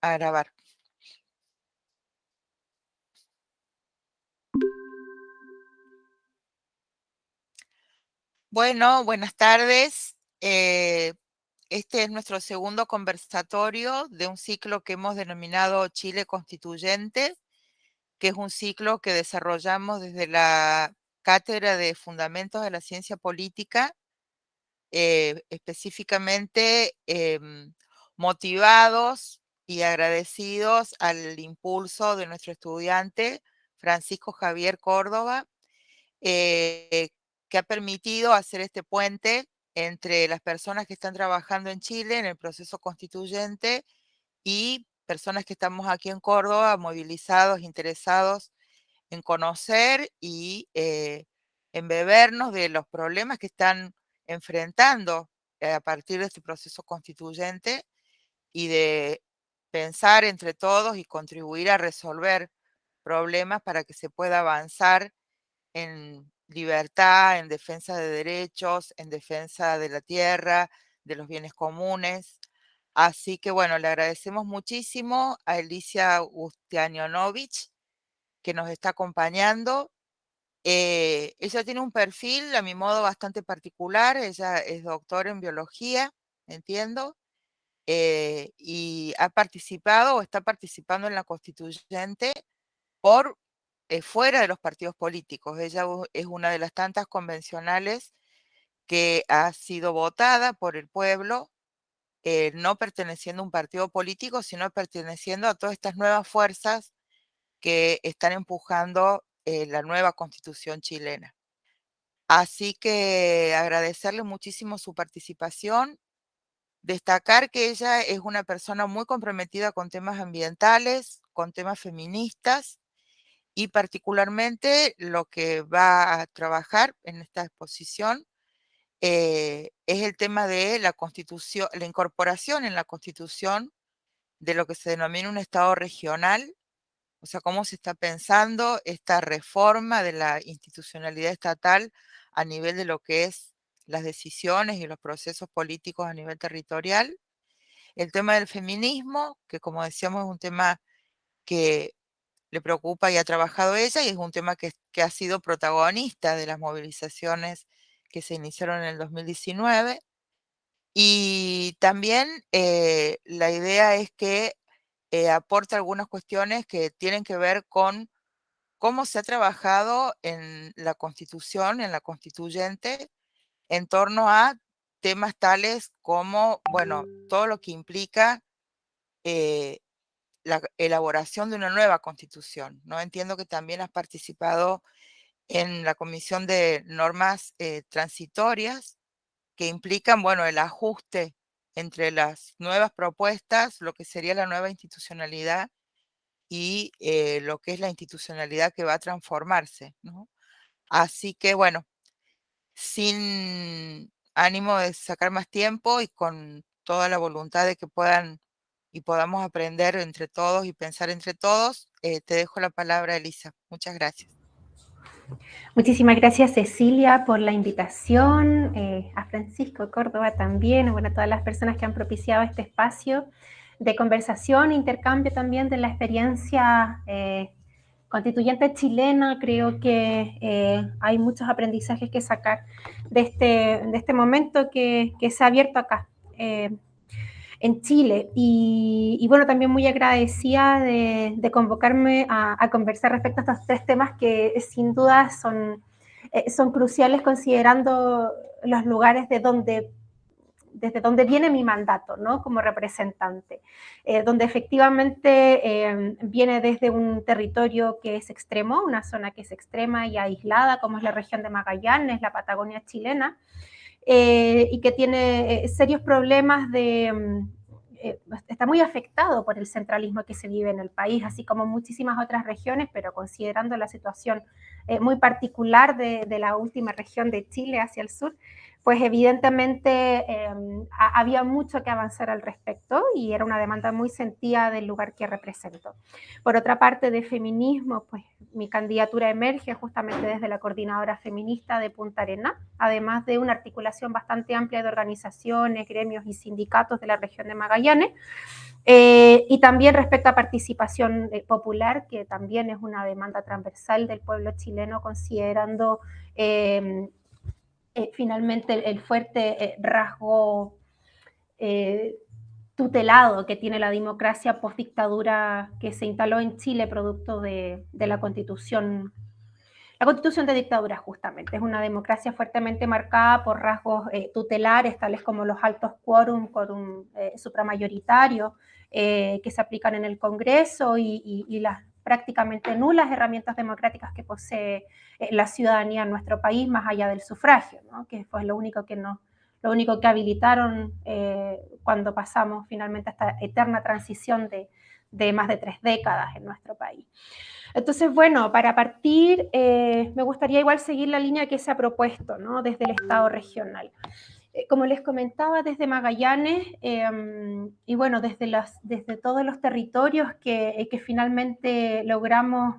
A grabar. Bueno, buenas tardes. Este es nuestro segundo conversatorio de un ciclo que hemos denominado Chile Constituyente, que es un ciclo que desarrollamos desde la Cátedra de Fundamentos de la Ciencia Política, específicamente motivados y agradecidos al impulso de nuestro estudiante Francisco Javier Córdoba, eh, que ha permitido hacer este puente entre las personas que están trabajando en Chile en el proceso constituyente y personas que estamos aquí en Córdoba, movilizados, interesados en conocer y embebernos de los problemas que están enfrentando a partir de este proceso constituyente y de pensar entre todos y contribuir a resolver problemas para que se pueda avanzar en libertad, en defensa de derechos, en defensa de la tierra, de los bienes comunes. Así que bueno, le agradecemos muchísimo a Alicia Ustianionovich que nos está acompañando. Ella tiene un perfil, a mi modo, bastante particular. Ella es doctora en biología, entiendo, y ha participado o está participando en la constituyente por fuera de los partidos políticos. Ella es una de las tantas convencionales que ha sido votada por el pueblo, no perteneciendo a un partido político, sino perteneciendo a todas estas nuevas fuerzas que están empujando la nueva constitución chilena. Así que agradecerle muchísimo su participación, destacar que ella es una persona muy comprometida con temas ambientales, con temas feministas, y particularmente lo que va a trabajar en esta exposición es el tema de la constitución, la incorporación en la constitución de lo que se denomina un Estado regional, o sea, cómo se está pensando esta reforma de la institucionalidad estatal a nivel de lo que es las decisiones y los procesos políticos a nivel territorial. El tema del feminismo, que como decíamos es un tema que le preocupa y ha trabajado ella, y es un tema que ha sido protagonista de las movilizaciones que se iniciaron en el 2019. Y también la idea es que aporta algunas cuestiones que tienen que ver con cómo se ha trabajado en la Constitución, en la constituyente, en torno a temas tales como, bueno, todo lo que implica eh, la elaboración de una nueva constitución, ¿no? Entiendo que también has participado en la comisión de normas transitorias que implican, bueno, el ajuste entre las nuevas propuestas, lo que sería la nueva institucionalidad y lo que es la institucionalidad que va a transformarse, ¿no? Así que, bueno, sin ánimo de sacar más tiempo y con toda la voluntad de que puedan y podamos aprender entre todos y pensar entre todos, te dejo la palabra, Elisa. Muchas gracias. Muchísimas gracias, Cecilia, por la invitación, a Francisco Córdoba también, bueno, a todas las personas que han propiciado este espacio de conversación, intercambio también de la experiencia constituyente chilena. Creo que hay muchos aprendizajes que sacar de este momento que se ha abierto acá. En Chile. Y bueno, también muy agradecida de convocarme a conversar respecto a estos tres temas que sin duda son cruciales considerando los lugares desde donde viene mi mandato, ¿no? Como representante, donde efectivamente viene desde un territorio que es extremo, una zona que es extrema y aislada, como es la región de Magallanes, la Patagonia chilena, y que tiene serios problemas está muy afectado por el centralismo que se vive en el país, así como muchísimas otras regiones, pero considerando la situación muy particular de la última región de Chile hacia el sur, pues evidentemente había mucho que avanzar al respecto y era una demanda muy sentida del lugar que represento. Por otra parte, de feminismo, pues mi candidatura emerge justamente desde la Coordinadora Feminista de Punta Arenas, además de una articulación bastante amplia de organizaciones, gremios y sindicatos de la región de Magallanes, y también respecto a participación popular, que también es una demanda transversal del pueblo chileno, considerando finalmente el fuerte rasgo tutelado que tiene la democracia postdictadura que se instaló en Chile producto de la Constitución. La Constitución de dictadura justamente es una democracia fuertemente marcada por rasgos tutelares, tales como los altos quórum supramayoritarios que se aplican en el Congreso y las prácticamente nulas herramientas democráticas que posee la ciudadanía en nuestro país, más allá del sufragio, ¿no? Que fue lo único que habilitaron cuando pasamos finalmente a esta eterna transición de más de 3 décadas en nuestro país. Entonces, bueno, para partir, me gustaría igual seguir la línea que se ha propuesto, ¿no? Desde el Estado regional. Como les comentaba, desde Magallanes, y bueno, desde todos los territorios que finalmente logramos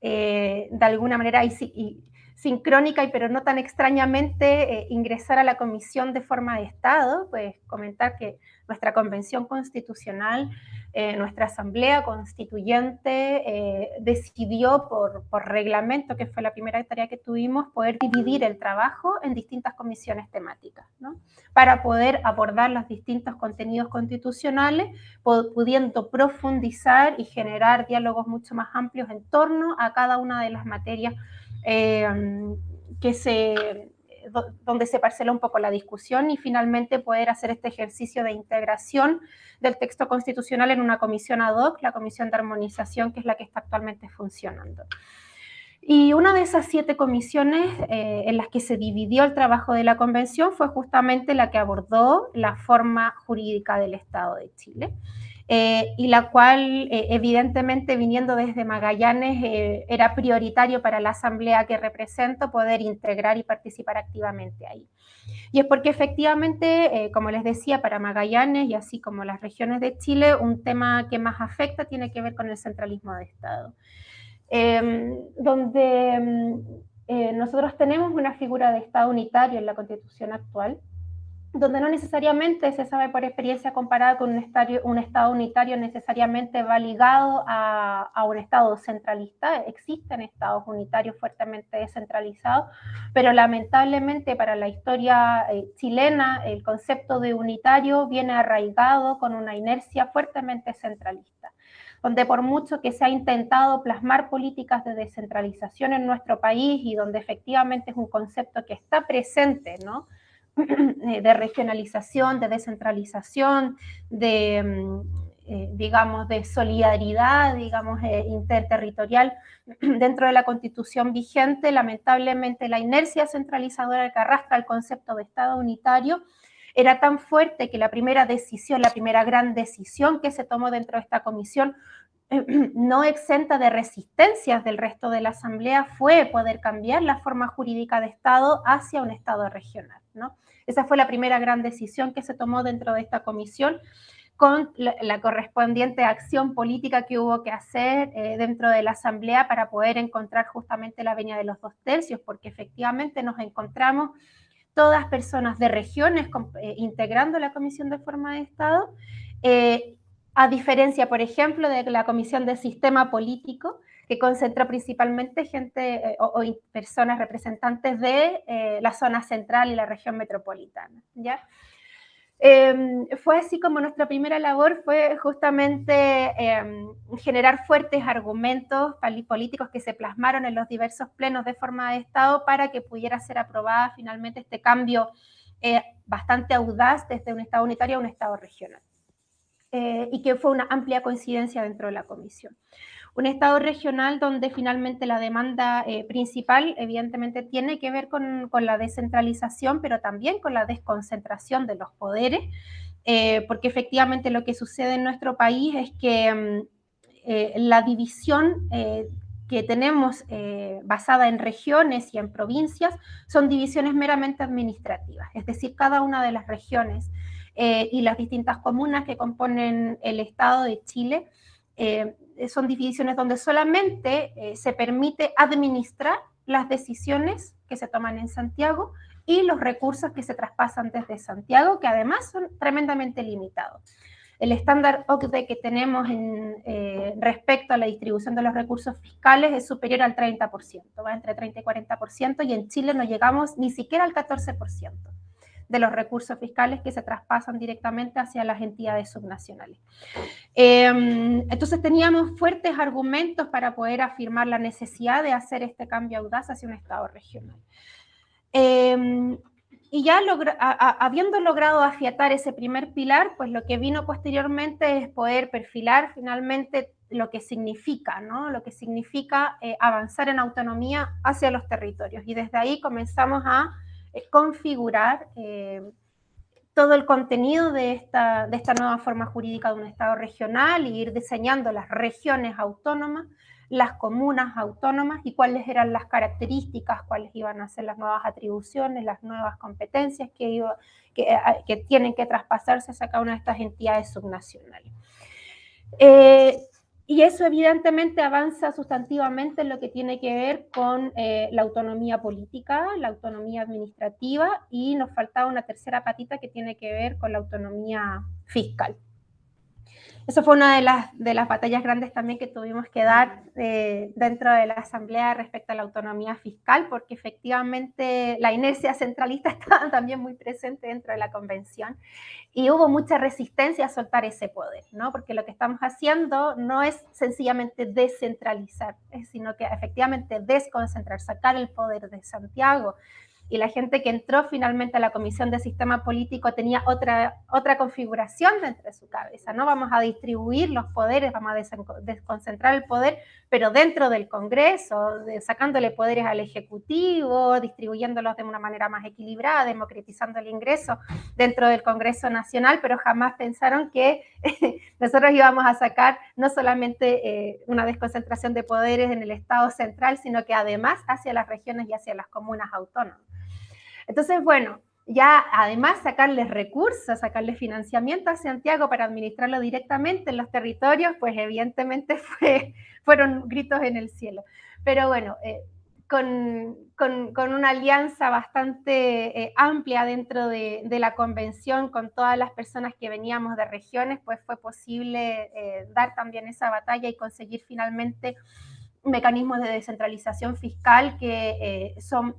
de alguna manera y sincrónica, pero no tan extrañamente, ingresar a la Comisión de Forma de Estado, pues comentar que nuestra Convención Constitucional, nuestra Asamblea Constituyente, decidió por reglamento, que fue la primera tarea que tuvimos, poder dividir el trabajo en distintas comisiones temáticas, ¿no? Para poder abordar los distintos contenidos constitucionales, pudiendo profundizar y generar diálogos mucho más amplios en torno a cada una de las materias donde se parcela un poco la discusión y finalmente poder hacer este ejercicio de integración del texto constitucional en una comisión ad hoc, la Comisión de Armonización, que es la que está actualmente funcionando. Y una de esas 7 comisiones en las que se dividió el trabajo de la Convención fue justamente la que abordó la forma jurídica del Estado de Chile. Y la cual, evidentemente, viniendo desde Magallanes, era prioritario para la asamblea que represento poder integrar y participar activamente ahí. Y es porque efectivamente, como les decía, para Magallanes y así como las regiones de Chile, un tema que más afecta tiene que ver con el centralismo de Estado. Donde nosotros tenemos una figura de Estado unitario en la Constitución actual, donde no necesariamente se sabe por experiencia comparada con un Estado unitario necesariamente va ligado a un Estado centralista. Existen Estados unitarios fuertemente descentralizados, pero lamentablemente para la historia chilena el concepto de unitario viene arraigado con una inercia fuertemente centralista, donde por mucho que se ha intentado plasmar políticas de descentralización en nuestro país y donde efectivamente es un concepto que está presente, ¿no? De regionalización, de descentralización, digamos, de solidaridad, digamos, interterritorial dentro de la Constitución vigente. Lamentablemente la inercia centralizadora que arrastra el concepto de Estado unitario era tan fuerte que la primera gran decisión que se tomó dentro de esta comisión, no exenta de resistencias del resto de la Asamblea, fue poder cambiar la forma jurídica de Estado hacia un Estado regional, ¿no? Esa fue la primera gran decisión que se tomó dentro de esta comisión, con la correspondiente acción política que hubo que hacer dentro de la Asamblea para poder encontrar justamente la venia de los 2/3, porque efectivamente nos encontramos todas personas de regiones integrando la Comisión de Forma de Estado, a diferencia, por ejemplo, de la Comisión de Sistema Político, que concentró principalmente gente o personas representantes de la zona central y la región metropolitana, ¿ya? Fue así como nuestra primera labor fue justamente generar fuertes argumentos políticos que se plasmaron en los diversos plenos de forma de Estado para que pudiera ser aprobada finalmente este cambio bastante audaz desde un Estado unitario a un Estado regional. Y que fue una amplia coincidencia dentro de la comisión. Un Estado regional donde finalmente la demanda principal evidentemente tiene que ver con la descentralización, pero también con la desconcentración de los poderes, porque efectivamente lo que sucede en nuestro país es que la división que tenemos basada en regiones y en provincias son divisiones meramente administrativas, es decir, cada una de las regiones y las distintas comunas que componen el Estado de Chile son divisiones donde solamente se permite administrar las decisiones que se toman en Santiago y los recursos que se traspasan desde Santiago, que además son tremendamente limitados. El estándar OCDE que tenemos respecto a la distribución de los recursos fiscales es superior al 30%, va entre 30 y 40%, y en Chile no llegamos ni siquiera al 14% de los recursos fiscales que se traspasan directamente hacia las entidades subnacionales. Entonces teníamos fuertes argumentos para poder afirmar la necesidad de hacer este cambio audaz hacia un Estado regional. Y ya habiendo logrado afiatar ese primer pilar, pues lo que vino posteriormente es poder perfilar finalmente lo que significa, ¿no? Lo que significa avanzar en autonomía hacia los territorios. Y desde ahí comenzamos a configurar todo el contenido de esta nueva forma jurídica de un Estado regional y ir diseñando las regiones autónomas, las comunas autónomas y cuáles eran las características, cuáles iban a ser las nuevas atribuciones, las nuevas competencias que tienen que traspasarse a cada una de estas entidades subnacionales. Y eso evidentemente avanza sustantivamente en lo que tiene que ver con la autonomía política, la autonomía administrativa, y nos faltaba una tercera patita que tiene que ver con la autonomía fiscal. Eso fue una de las batallas grandes también que tuvimos que dar dentro de la Asamblea respecto a la autonomía fiscal, porque efectivamente la inercia centralista estaba también muy presente dentro de la convención y hubo mucha resistencia a soltar ese poder, ¿no? Porque lo que estamos haciendo no es sencillamente descentralizar, sino que efectivamente desconcentrar, sacar el poder de Santiago. Y la gente que entró finalmente a la Comisión de Sistema Político tenía otra configuración dentro de su cabeza, ¿no? Vamos a distribuir los poderes, vamos a desconcentrar el poder, pero dentro del Congreso, sacándole poderes al Ejecutivo, distribuyéndolos de una manera más equilibrada, democratizando el ingreso dentro del Congreso Nacional, pero jamás pensaron que nosotros íbamos a sacar no solamente una desconcentración de poderes en el Estado central, sino que además hacia las regiones y hacia las comunas autónomas. Entonces, bueno, ya además sacarles recursos, sacarles financiamiento a Santiago para administrarlo directamente en los territorios, pues evidentemente fueron gritos en el cielo. Pero bueno, con una alianza bastante amplia dentro de la convención, con todas las personas que veníamos de regiones, pues fue posible dar también esa batalla y conseguir finalmente mecanismos de descentralización fiscal que son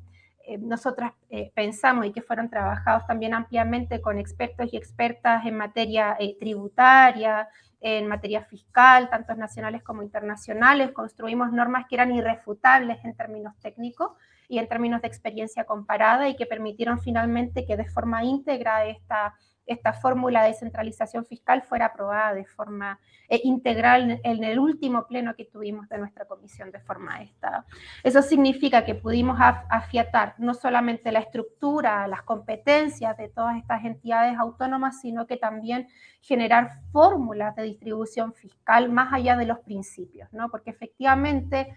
nosotras pensamos y que fueron trabajados también ampliamente con expertos y expertas en materia tributaria, en materia fiscal, tanto nacionales como internacionales. Construimos normas que eran irrefutables en términos técnicos y en términos de experiencia comparada y que permitieron finalmente que de forma íntegra esta fórmula de descentralización fiscal fuera aprobada de forma integral en el último pleno que tuvimos de nuestra comisión de forma de Estado. Eso significa que pudimos afiatar no solamente la estructura, las competencias de todas estas entidades autónomas, sino que también generar fórmulas de distribución fiscal más allá de los principios, ¿no? Porque efectivamente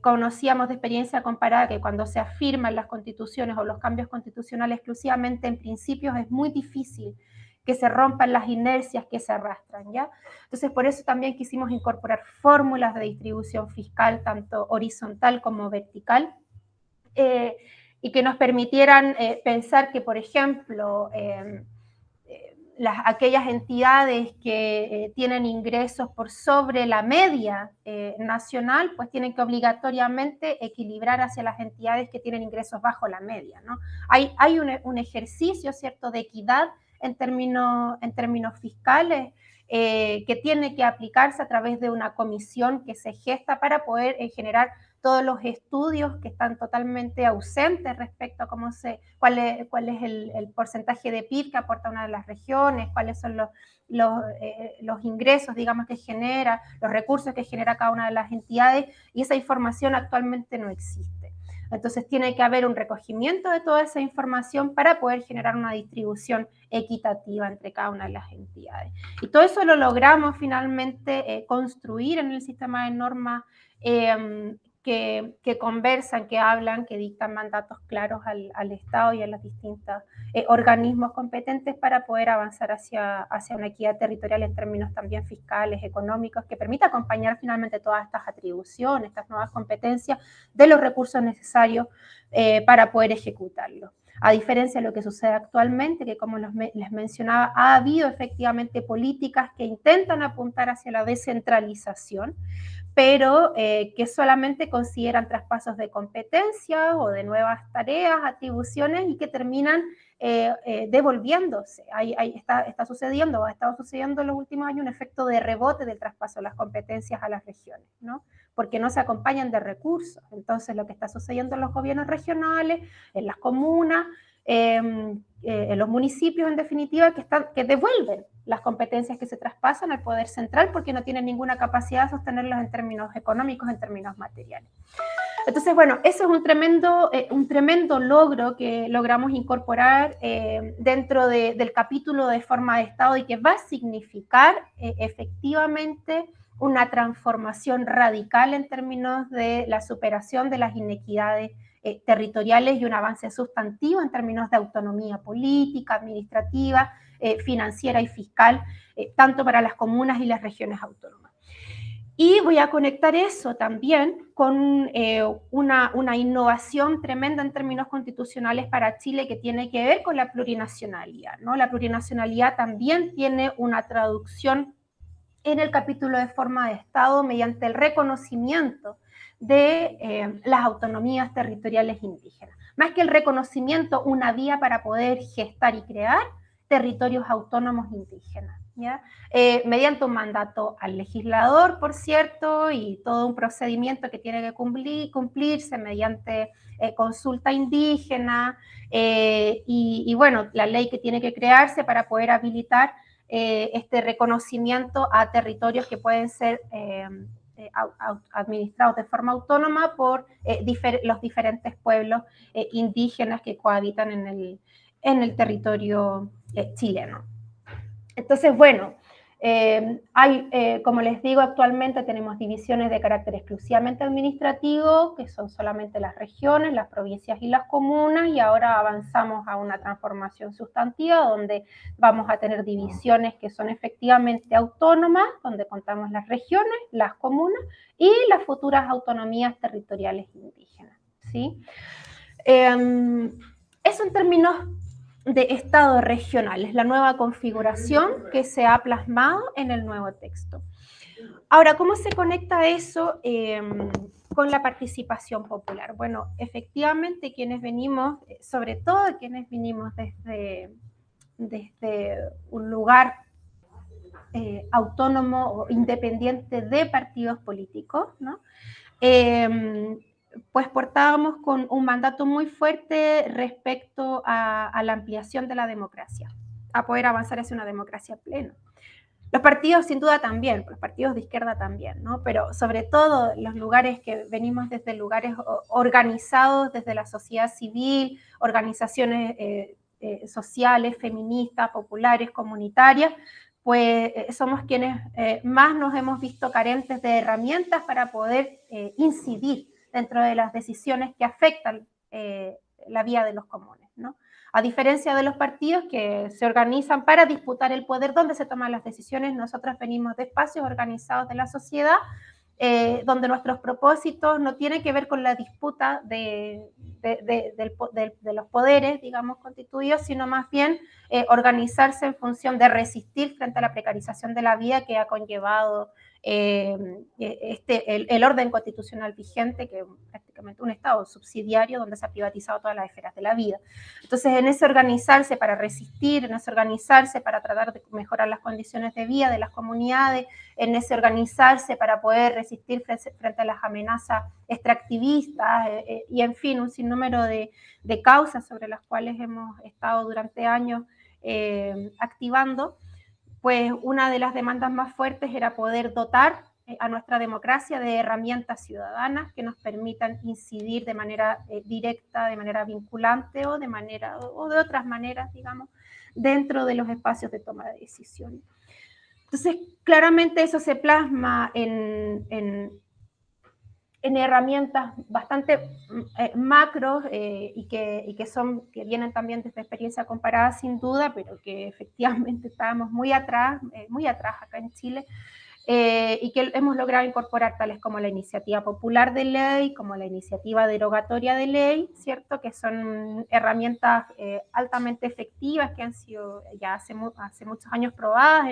conocíamos de experiencia comparada que cuando se afirman las constituciones o los cambios constitucionales exclusivamente en principios es muy difícil que se rompan las inercias que se arrastran, ¿ya? Entonces, por eso también quisimos incorporar fórmulas de distribución fiscal, tanto horizontal como vertical, y que nos permitieran pensar que, por ejemplo, aquellas entidades que tienen ingresos por sobre la media nacional, pues tienen que obligatoriamente equilibrar hacia las entidades que tienen ingresos bajo la media, ¿no? Hay un ejercicio, ¿cierto?, de equidad en términos fiscales que tiene que aplicarse a través de una comisión que se gesta para poder generar todos los estudios que están totalmente ausentes respecto a cuál es el porcentaje de PIB que aporta una de las regiones, cuáles son los ingresos, digamos, que genera, los recursos que genera cada una de las entidades, y esa información actualmente no existe. Entonces tiene que haber un recogimiento de toda esa información para poder generar una distribución equitativa entre cada una de las entidades. Y todo eso lo logramos finalmente construir en el sistema de normas que conversan, que hablan, que dictan mandatos claros al Estado y a los distintos organismos competentes para poder avanzar hacia una equidad territorial en términos también fiscales, económicos, que permita acompañar finalmente todas estas atribuciones, estas nuevas competencias de los recursos necesarios para poder ejecutarlo. A diferencia de lo que sucede actualmente, que como les mencionaba, ha habido efectivamente políticas que intentan apuntar hacia la descentralización, pero que solamente consideran traspasos de competencia o de nuevas tareas, atribuciones y que terminan devolviéndose. Está sucediendo o ha estado sucediendo en los últimos años un efecto de rebote del traspaso de las competencias a las regiones, ¿no? Porque no se acompañan de recursos. Entonces, lo que está sucediendo en los gobiernos regionales, en las comunas, en los municipios, en definitiva, que devuelven las competencias que se traspasan al poder central porque no tienen ninguna capacidad de sostenerlos en términos económicos, en términos materiales. Entonces, bueno, eso es un tremendo logro que logramos incorporar dentro del capítulo de forma de Estado y que va a significar efectivamente una transformación radical en términos de la superación de las inequidades territoriales y un avance sustantivo en términos de autonomía política, administrativa, financiera y fiscal, tanto para las comunas y las regiones autónomas. Y voy a conectar eso también con una innovación tremenda en términos constitucionales para Chile que tiene que ver con la plurinacionalidad, ¿no? La plurinacionalidad también tiene una traducción en el capítulo de forma de Estado mediante el reconocimiento de las autonomías territoriales indígenas. Más que el reconocimiento, una vía para poder gestar y crear territorios autónomos indígenas, ¿ya? Mediante un mandato al legislador, por cierto, y todo un procedimiento que tiene que cumplirse mediante consulta indígena y bueno, la ley que tiene que crearse para poder habilitar este reconocimiento a territorios que pueden ser administrados de forma autónoma por los diferentes pueblos indígenas que cohabitan en el territorio chileno. Entonces, bueno, como les digo, actualmente tenemos divisiones de carácter exclusivamente administrativo, que son solamente las regiones, las provincias y las comunas, y ahora avanzamos a una transformación sustantiva donde vamos a tener divisiones que son efectivamente autónomas, donde contamos las regiones, las comunas y las futuras autonomías territoriales indígenas, ¿sí? Eso en términos de estados regionales, la nueva configuración que se ha plasmado en el nuevo texto. Ahora, ¿cómo se conecta eso con la participación popular? Bueno, efectivamente quienes venimos, sobre todo quienes venimos desde un lugar autónomo o independiente de partidos políticos, ¿no? Pues portábamos con un mandato muy fuerte respecto a la ampliación de la democracia, a poder avanzar hacia una democracia plena. Los partidos sin duda también, los partidos de izquierda también, ¿no? Pero sobre todo los lugares que venimos desde lugares organizados, desde la sociedad civil, organizaciones sociales, feministas, populares, comunitarias, pues somos quienes más nos hemos visto carentes de herramientas para poder incidir dentro de las decisiones que afectan la vida de los comunes, ¿no? A diferencia de los partidos que se organizan para disputar el poder donde se toman las decisiones, nosotros venimos de espacios organizados de la sociedad, donde nuestros propósitos no tienen que ver con la disputa de los poderes, digamos, constituidos, sino más bien organizarse en función de resistir frente a la precarización de la vida que ha conllevado el orden constitucional vigente, que es prácticamente un Estado subsidiario donde se ha privatizado todas las esferas de la vida. Entonces, en ese organizarse para resistir, en ese organizarse para tratar de mejorar las condiciones de vida de las comunidades, en ese organizarse para poder resistir frente a las amenazas extractivistas y, en fin, un sinnúmero de causas sobre las cuales hemos estado durante años activando, pues una de las demandas más fuertes era poder dotar a nuestra democracia de herramientas ciudadanas que nos permitan incidir de manera directa, de manera vinculante o de otras maneras, digamos, dentro de los espacios de toma de decisiones. Entonces, claramente eso se plasma en herramientas bastante macros y que vienen también desde experiencia comparada sin duda, pero que efectivamente estábamos muy atrás acá en Chile, y que hemos logrado incorporar, tales como la iniciativa popular de ley, como la iniciativa derogatoria de ley, ¿cierto? Que son herramientas altamente efectivas que han sido ya hace muchos años probadas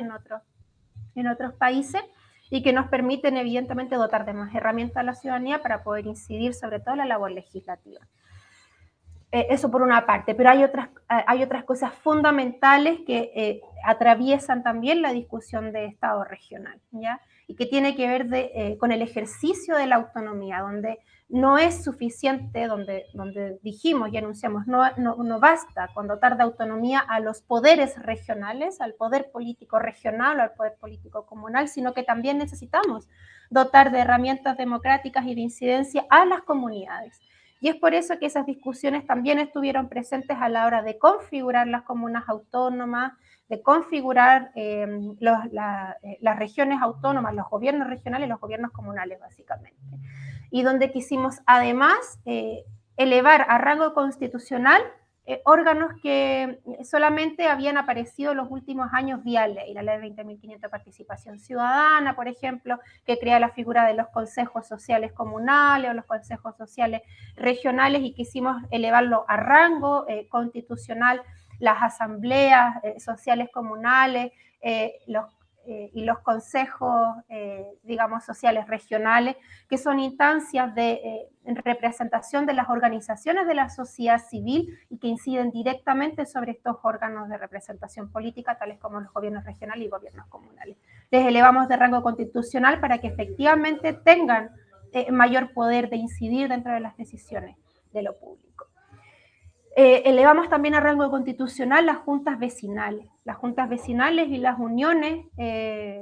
en otros países y que nos permiten evidentemente dotar de más herramientas a la ciudadanía para poder incidir sobre todo en la labor legislativa. Eso por una parte, pero hay otras cosas fundamentales que atraviesan también la discusión de Estado regional, ¿ya? Y que tiene que ver con el ejercicio de la autonomía, donde no es suficiente, donde dijimos y anunciamos, no basta con dotar de autonomía a los poderes regionales, al poder político regional o al poder político comunal, sino que también necesitamos dotar de herramientas democráticas y de incidencia a las comunidades. Y es por eso que esas discusiones también estuvieron presentes a la hora de configurar las comunas autónomas, de configurar las regiones autónomas, los gobiernos regionales y los gobiernos comunales, básicamente. Y donde quisimos, además, elevar a rango constitucional órganos que solamente habían aparecido en los últimos años vía ley, la ley 20.500 de participación ciudadana, por ejemplo, que crea la figura de los consejos sociales comunales o los consejos sociales regionales, y quisimos elevarlo a rango constitucional, las asambleas sociales comunales, y los consejos, digamos, sociales regionales, que son instancias de representación de las organizaciones de la sociedad civil y que inciden directamente sobre estos órganos de representación política, tales como los gobiernos regionales y gobiernos comunales. Les elevamos de rango constitucional para que efectivamente tengan mayor poder de incidir dentro de las decisiones de lo público. Elevamos también a rango constitucional las juntas vecinales y las uniones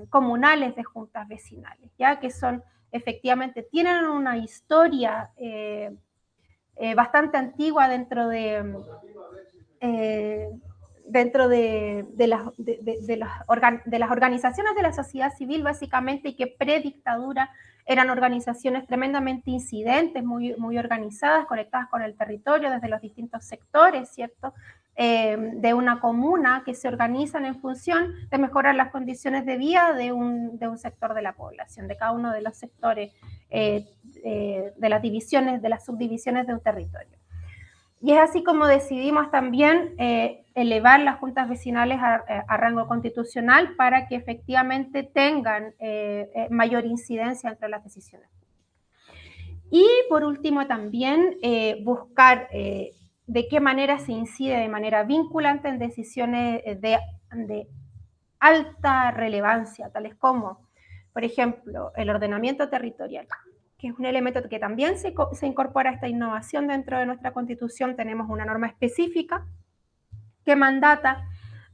comunales de juntas vecinales, ya que son, efectivamente, tienen una historia bastante antigua dentro de las organizaciones de la sociedad civil, básicamente, y que pre-dictadura eran organizaciones tremendamente incidentes, muy organizadas, conectadas con el territorio desde los distintos sectores, ¿cierto?, de una comuna, que se organizan en función de mejorar las condiciones de vida de un sector de la población, de cada uno de los sectores de las divisiones, de las subdivisiones de un territorio. Y es así como decidimos también elevar las juntas vecinales a rango constitucional para que efectivamente tengan mayor incidencia entre las decisiones. Y por último también buscar de qué manera se incide de manera vinculante en decisiones de alta relevancia, tales como, por ejemplo, el ordenamiento territorial, que es un elemento que también se incorpora a esta innovación dentro de nuestra Constitución. Tenemos una norma específica que mandata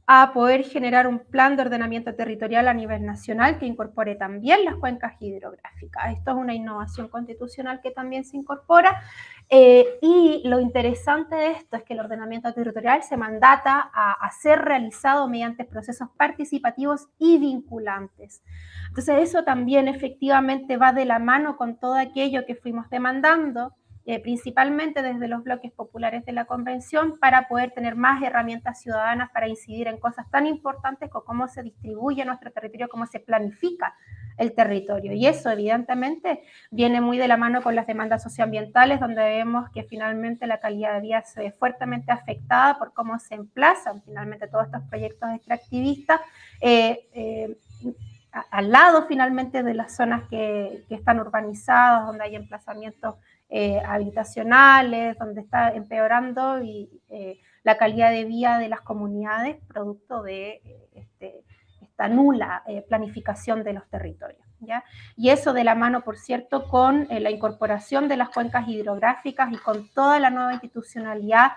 a poder generar un plan de ordenamiento territorial a nivel nacional que incorpore también las cuencas hidrográficas. Esto es una innovación constitucional que también se incorpora, y lo interesante de esto es que el ordenamiento territorial se mandata a ser realizado mediante procesos participativos y vinculantes. Entonces eso también efectivamente va de la mano con todo aquello que fuimos demandando, principalmente desde los bloques populares de la Convención, para poder tener más herramientas ciudadanas para incidir en cosas tan importantes como cómo se distribuye nuestro territorio, cómo se planifica el territorio. Y eso evidentemente viene muy de la mano con las demandas socioambientales, donde vemos que finalmente la calidad de vida se ve fuertemente afectada por cómo se emplazan finalmente todos estos proyectos extractivistas al lado finalmente de las zonas que están urbanizadas, donde hay emplazamientos habitacionales, donde está empeorando la calidad de vida de las comunidades producto de esta nula planificación de los territorios, ¿ya? Y eso de la mano, por cierto, con la incorporación de las cuencas hidrográficas y con toda la nueva institucionalidad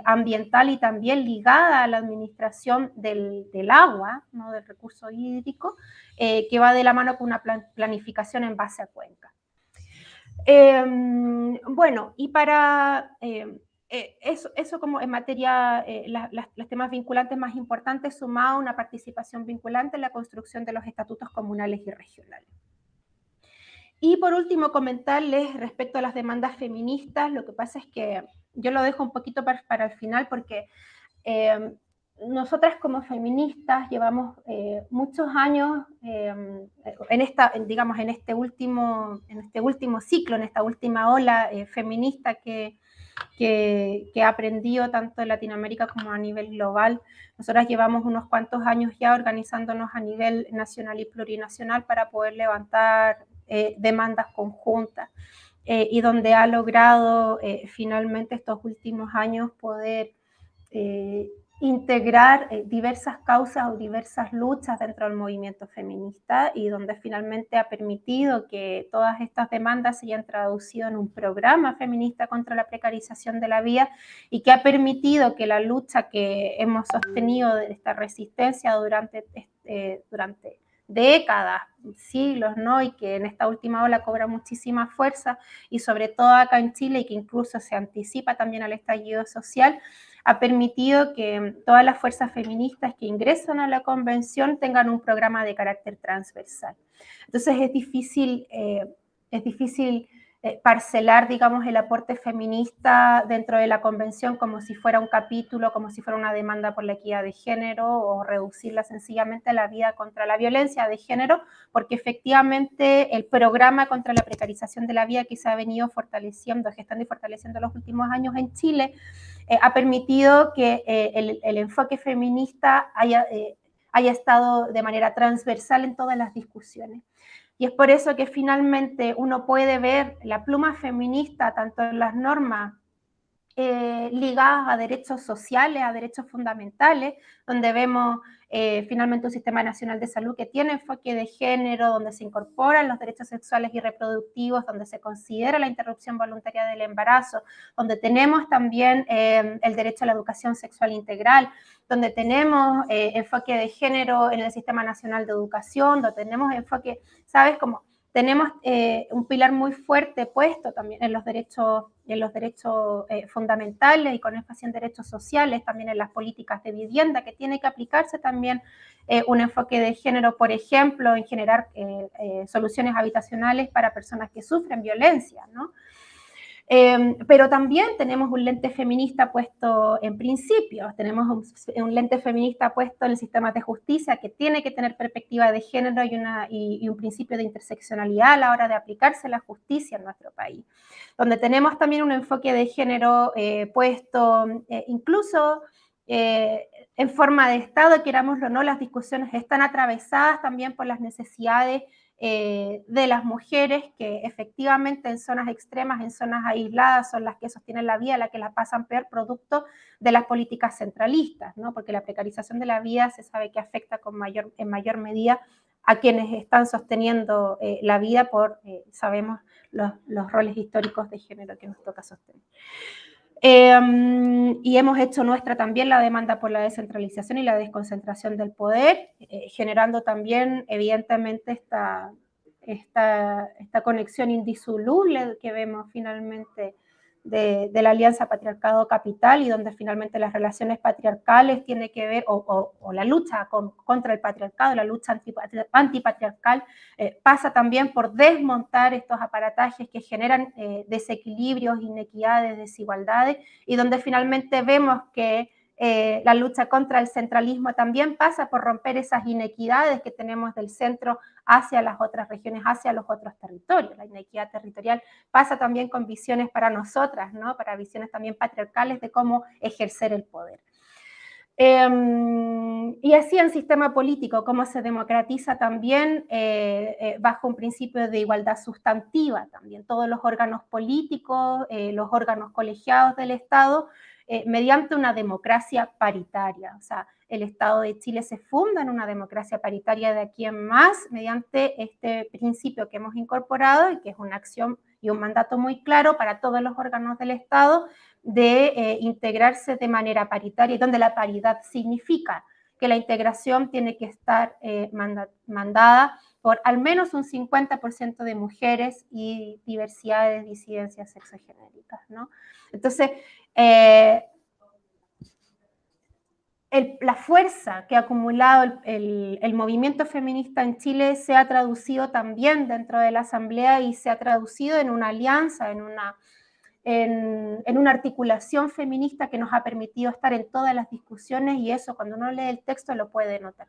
ambiental y también ligada a la administración del agua, ¿no? Del recurso hídrico, que va de la mano con una planificación en base a cuenca. Bueno, y para eso como en materia, los temas vinculantes más importantes, sumado a una participación vinculante en la construcción de los estatutos comunales y regionales. Y por último, comentarles respecto a las demandas feministas, lo que pasa es que yo lo dejo un poquito para el final porque nosotras como feministas llevamos muchos años digamos, en este último ciclo, en esta última ola feminista que ha aprendido tanto en Latinoamérica como a nivel global. Nosotras llevamos unos cuantos años ya organizándonos a nivel nacional y plurinacional para poder levantar demandas conjuntas y donde ha logrado finalmente estos últimos años poder integrar diversas causas o diversas luchas dentro del movimiento feminista y donde finalmente ha permitido que todas estas demandas se hayan traducido en un programa feminista contra la precarización de la vida y que ha permitido que la lucha que hemos sostenido de esta resistencia durante décadas, siglos, ¿no? Y que en esta última ola cobra muchísima fuerza y sobre todo acá en Chile y que incluso se anticipa también al estallido social, ha permitido que todas las fuerzas feministas que ingresan a la convención tengan un programa de carácter transversal. Entonces es difícil parcelar, digamos, el aporte feminista dentro de la convención como si fuera un capítulo, como si fuera una demanda por la equidad de género o reducirla sencillamente a la vida contra la violencia de género, porque efectivamente el programa contra la precarización de la vida que se ha venido fortaleciendo, gestando y fortaleciendo los últimos años en Chile, ha permitido que el enfoque feminista haya estado de manera transversal en todas las discusiones. Y es por eso que finalmente uno puede ver la pluma feminista tanto en las normas ligadas a derechos sociales, a derechos fundamentales, donde vemos finalmente un sistema nacional de salud que tiene enfoque de género, donde se incorporan los derechos sexuales y reproductivos, donde se considera la interrupción voluntaria del embarazo, donde tenemos también el derecho a la educación sexual integral, donde tenemos enfoque de género en el Sistema Nacional de Educación, donde tenemos enfoque, ¿sabes? Como tenemos un pilar muy fuerte puesto también en los derechos fundamentales y con énfasis en derechos sociales, también en las políticas de vivienda, que tiene que aplicarse también un enfoque de género, por ejemplo, en generar soluciones habitacionales para personas que sufren violencia, ¿no? Pero también tenemos un lente feminista puesto en principios, tenemos un lente feminista puesto en el sistema de justicia que tiene que tener perspectiva de género y un principio de interseccionalidad a la hora de aplicarse la justicia en nuestro país, donde tenemos también un enfoque de género puesto incluso en forma de Estado, querámoslo o no, las discusiones están atravesadas también por las necesidades de las mujeres que efectivamente en zonas extremas, en zonas aisladas, son las que sostienen la vida, las que la pasan peor, producto de las políticas centralistas, ¿no? Porque la precarización de la vida se sabe que afecta en mayor medida a quienes están sosteniendo la vida por, sabemos, los roles históricos de género que nos toca sostener. Y hemos hecho nuestra también la demanda por la descentralización y la desconcentración del poder, generando también, evidentemente, esta conexión indisoluble que vemos finalmente de la alianza patriarcado-capital y donde finalmente las relaciones patriarcales tienen que ver, o la lucha contra el patriarcado, la lucha antipatriarcal, pasa también por desmontar estos aparatajes que generan desequilibrios, inequidades, desigualdades, y donde finalmente vemos que la lucha contra el centralismo también pasa por romper esas inequidades que tenemos del centro hacia las otras regiones, hacia los otros territorios. La inequidad territorial pasa también con visiones para nosotras, ¿no? Para visiones también patriarcales de cómo ejercer el poder. Y así en sistema político, cómo se democratiza también bajo un principio de igualdad sustantiva también. Todos los órganos políticos, los órganos colegiados del Estado, mediante una democracia paritaria. O sea, el Estado de Chile se funda en una democracia paritaria de aquí en más, mediante este principio que hemos incorporado y que es una acción y un mandato muy claro para todos los órganos del Estado, de integrarse de manera paritaria, y donde la paridad significa que la integración tiene que estar mandada por al menos un 50% de mujeres y diversidades, disidencias sexogenéricas, ¿no? Entonces, la fuerza que ha acumulado el movimiento feminista en Chile se ha traducido también dentro de la Asamblea y se ha traducido en una alianza, en una articulación feminista que nos ha permitido estar en todas las discusiones, y eso cuando uno lee el texto lo puede notar.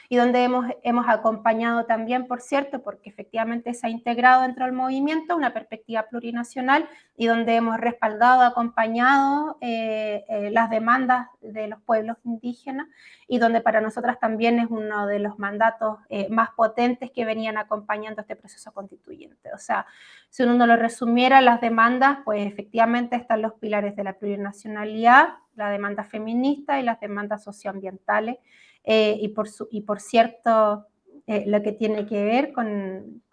Y donde hemos acompañado también, por cierto, porque efectivamente se ha integrado dentro del movimiento una perspectiva plurinacional, y donde hemos respaldado, acompañado las demandas de los pueblos indígenas, y donde para nosotras también es uno de los mandatos más potentes que venían acompañando este proceso constituyente. O sea, si uno lo resumiera, las demandas, pues efectivamente están los pilares de la plurinacionalidad, la demanda feminista y las demandas socioambientales, y por cierto, lo que tiene que ver con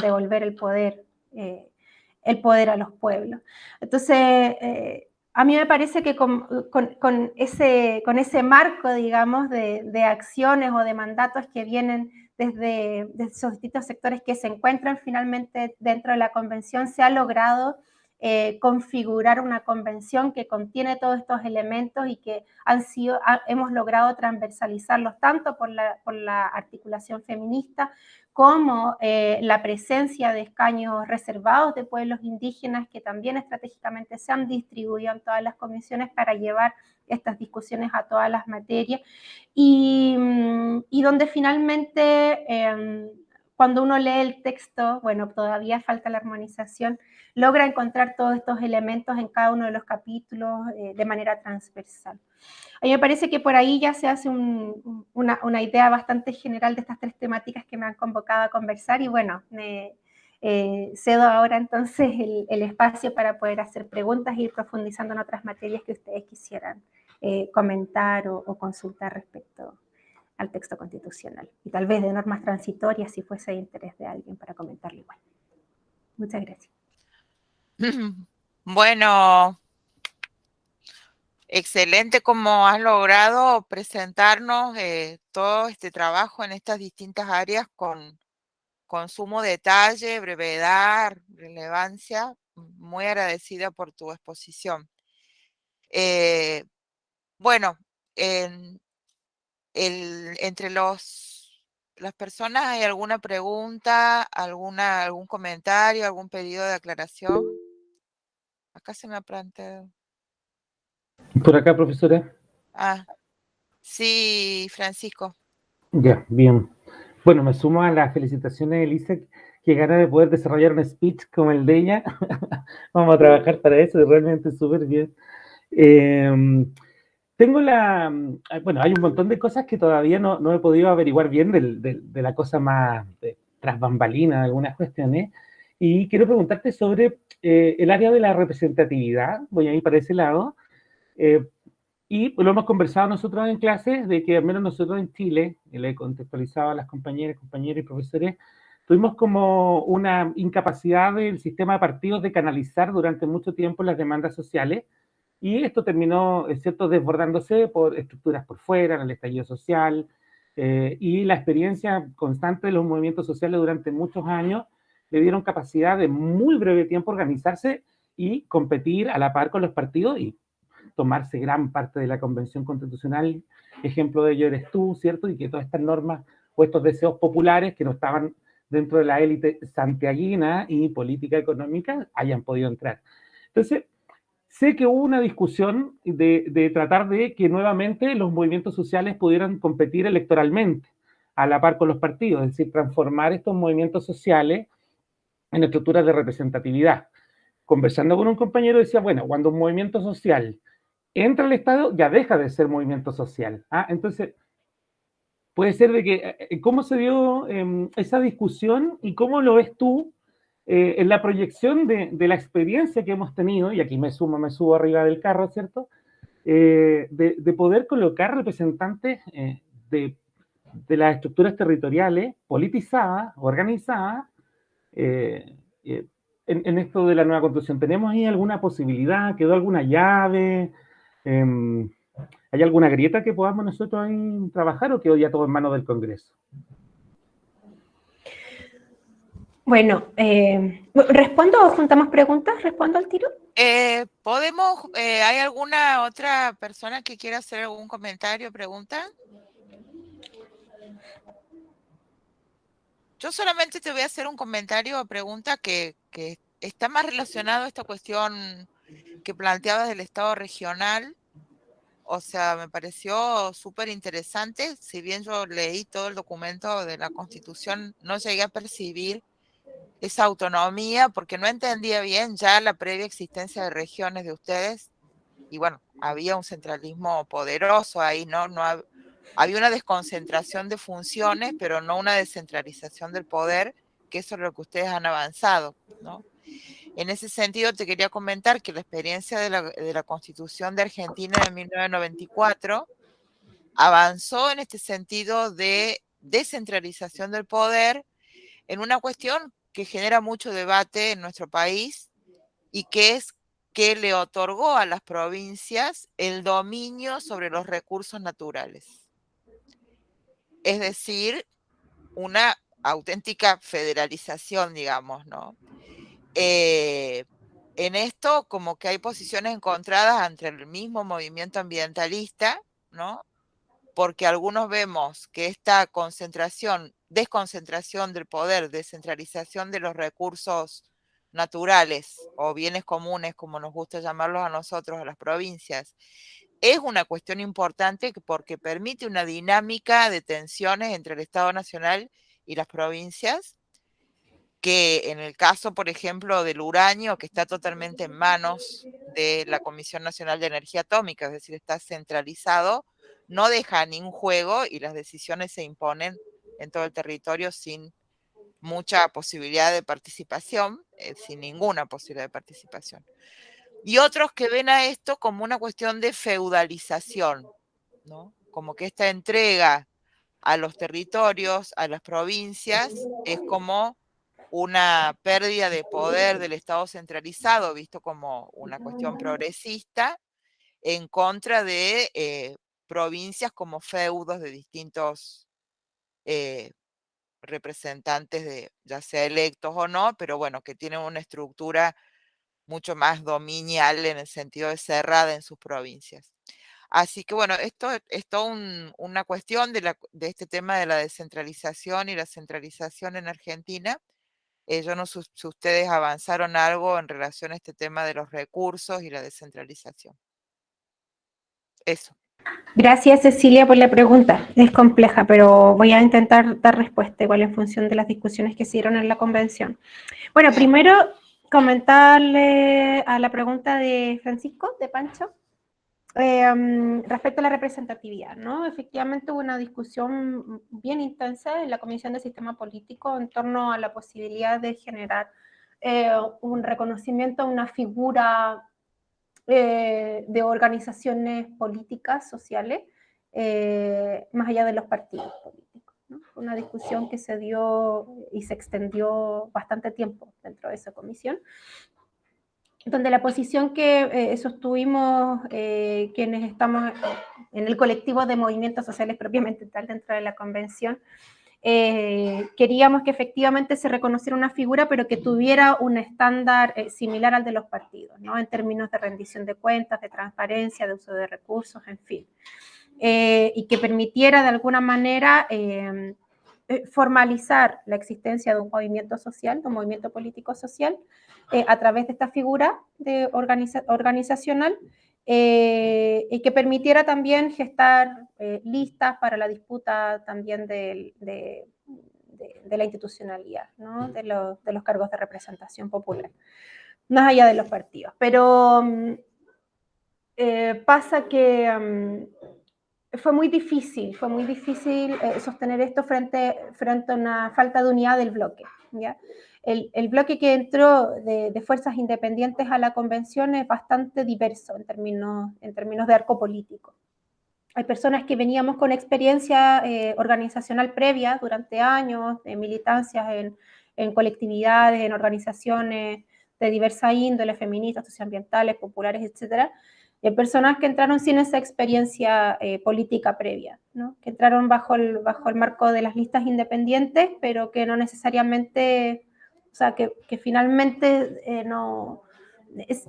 devolver el poder a los pueblos. Entonces, a mí me parece que con ese marco, digamos, de acciones o de mandatos que vienen desde esos distintos sectores que se encuentran finalmente dentro de la convención, se ha logrado configurar una convención que contiene todos estos elementos y que hemos logrado transversalizarlos tanto por la articulación feminista como la presencia de escaños reservados de pueblos indígenas que también estratégicamente se han distribuido en todas las comisiones para llevar estas discusiones a todas las materias, y donde finalmente cuando uno lee el texto, bueno, todavía falta la armonización, logra encontrar todos estos elementos en cada uno de los capítulos de manera transversal. A mí me parece que por ahí ya se hace una idea bastante general de estas tres temáticas que me han convocado a conversar, y bueno, cedo ahora entonces el espacio para poder hacer preguntas e ir profundizando en otras materias que ustedes quisieran comentar o consultar respecto al texto constitucional, y tal vez de normas transitorias si fuese de interés de alguien para comentarlo igual. Muchas gracias. Bueno, excelente como has logrado presentarnos todo este trabajo en estas distintas áreas con sumo detalle, brevedad, relevancia. Muy agradecida por tu exposición. Bueno, entre las personas, ¿hay alguna pregunta, algún comentario, algún pedido de aclaración? Acá se me ha planteado. Por acá, profesora. Sí, Francisco. Ya, bien. Bueno, me sumo a las felicitaciones de Elisa, que gana de poder desarrollar un speech como el de ella. Vamos a trabajar para eso, realmente súper bien. Tengo bueno, hay un montón de cosas que todavía no he podido averiguar bien de la cosa más tras bambalinas, algunas cuestiones, y quiero preguntarte sobre el área de la representatividad. Voy a ir para ese lado. Y lo hemos conversado nosotros en clases, de que al menos nosotros en Chile, y le he contextualizado a las compañeras y profesores, tuvimos como una incapacidad del sistema de partidos de canalizar durante mucho tiempo las demandas sociales, y esto terminó, es cierto, desbordándose por estructuras por fuera, en el estallido social, y la experiencia constante de los movimientos sociales durante muchos años le dieron capacidad de muy breve tiempo organizarse y competir a la par con los partidos y tomarse gran parte de la Convención Constitucional. Ejemplo de ello eres tú, ¿cierto? Y que todas estas normas o estos deseos populares que no estaban dentro de la élite santiaguina y política económica hayan podido entrar. Entonces, sé que hubo una discusión de tratar de que nuevamente los movimientos sociales pudieran competir electoralmente a la par con los partidos, es decir, transformar estos movimientos sociales en estructuras de representatividad. Conversando con un compañero decía, bueno, cuando un movimiento social entra al Estado, ya deja de ser movimiento social. Entonces, puede ser de que, ¿cómo se dio esa discusión y cómo lo ves tú en la proyección de la experiencia que hemos tenido, y aquí me subo arriba del carro, ¿cierto? De poder colocar representantes de las estructuras territoriales politizadas, organizadas, en esto de la nueva constitución? ¿Tenemos ahí alguna posibilidad? ¿Quedó alguna llave? ¿Hay alguna grieta que podamos nosotros ahí trabajar o quedó ya todo en manos del Congreso? Bueno, ¿respondo o juntamos preguntas? ¿Respondo al tiro? ¿Hay alguna otra persona que quiera hacer algún comentario o pregunta? Yo solamente te voy a hacer un comentario o pregunta que está más relacionado a esta cuestión que planteabas del Estado regional. O sea, me pareció súper interesante. Si bien yo leí todo el documento de la Constitución, no llegué a percibir esa autonomía porque no entendía bien ya la previa existencia de regiones de ustedes. Y bueno, había un centralismo poderoso ahí, ¿no? Había una desconcentración de funciones, pero no una descentralización del poder, que eso es lo que ustedes han avanzado, ¿no? En ese sentido, te quería comentar que la experiencia de la Constitución de Argentina de 1994 avanzó en este sentido de descentralización del poder en una cuestión que genera mucho debate en nuestro país y que es que le otorgó a las provincias el dominio sobre los recursos naturales. Es decir, una auténtica federalización, digamos, ¿no? En esto, como que hay posiciones encontradas entre el mismo movimiento ambientalista, ¿no? Porque algunos vemos que esta desconcentración del poder, descentralización de los recursos naturales o bienes comunes, como nos gusta llamarlos a nosotros, a las provincias, es una cuestión importante porque permite una dinámica de tensiones entre el Estado Nacional y las provincias, que en el caso, por ejemplo, del uranio, que está totalmente en manos de la Comisión Nacional de Energía Atómica, es decir, está centralizado, no deja ningún juego y las decisiones se imponen en todo el territorio sin mucha posibilidad de participación, sin ninguna posibilidad de participación. Y otros que ven a esto como una cuestión de feudalización, ¿no? Como que esta entrega a los territorios, a las provincias, es como una pérdida de poder del Estado centralizado, visto como una cuestión progresista, en contra de provincias como feudos de distintos representantes, ya sea electos o no, pero bueno, que tienen una estructura mucho más dominial en el sentido de cerrada en sus provincias. Así que bueno, esto es toda una cuestión de este tema de la descentralización y la centralización en Argentina. Yo no sé si ustedes avanzaron algo en relación a este tema de los recursos y la descentralización. Eso. Gracias, Cecilia, por la pregunta. Es compleja, pero voy a intentar dar respuesta igual en función de las discusiones que se dieron en la convención. Bueno, primero comentarle a la pregunta de Francisco, de Pancho, respecto a la representatividad, ¿no? Efectivamente hubo una discusión bien intensa en la Comisión de Sistema Político en torno a la posibilidad de generar un reconocimiento a una figura de organizaciones políticas, sociales, más allá de los partidos políticos, ¿no? Una discusión que se dio y se extendió bastante tiempo dentro de esa comisión, donde la posición que sostuvimos quienes estamos en el colectivo de movimientos sociales propiamente tal dentro de la convención, queríamos que efectivamente se reconociera una figura, pero que tuviera un estándar similar al de los partidos, ¿no? En términos de rendición de cuentas, de transparencia, de uso de recursos, en fin. Y que permitiera de alguna manera formalizar la existencia de un movimiento social, de un movimiento político social, a través de esta figura de organizacional, y que permitiera también gestar listas para la disputa también de la institucionalidad, ¿no? de los cargos de representación popular, más allá de los partidos. Pero pasa que fue muy difícil sostener esto frente a una falta de unidad del bloque, ¿ya? El bloque que entró de fuerzas independientes a la convención es bastante diverso en términos de arco político. Hay personas que veníamos con experiencia organizacional previa durante años, de militancias en colectividades, en organizaciones de diversa índole, feministas, socioambientales, populares, etcétera, personas que entraron sin esa experiencia política previa, ¿no? Que entraron bajo el marco de las listas independientes, pero que no necesariamente, o sea, que finalmente no,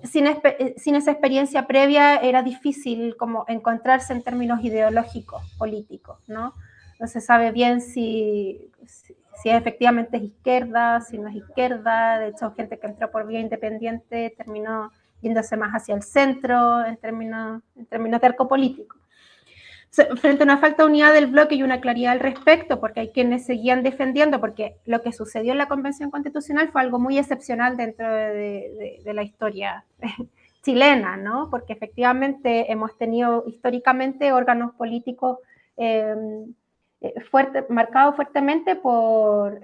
sin esa experiencia previa era difícil como encontrarse en términos ideológicos, políticos, ¿no? No se sabe bien si efectivamente es izquierda, si no es izquierda. De hecho, gente que entró por vía independiente terminó yéndose más hacia el centro en términos de arco político. Frente a una falta de unidad del bloque y una claridad al respecto, porque hay quienes seguían defendiendo, porque lo que sucedió en la Convención Constitucional fue algo muy excepcional dentro de la historia chilena, ¿no? Porque efectivamente hemos tenido históricamente órganos políticos marcados fuertemente por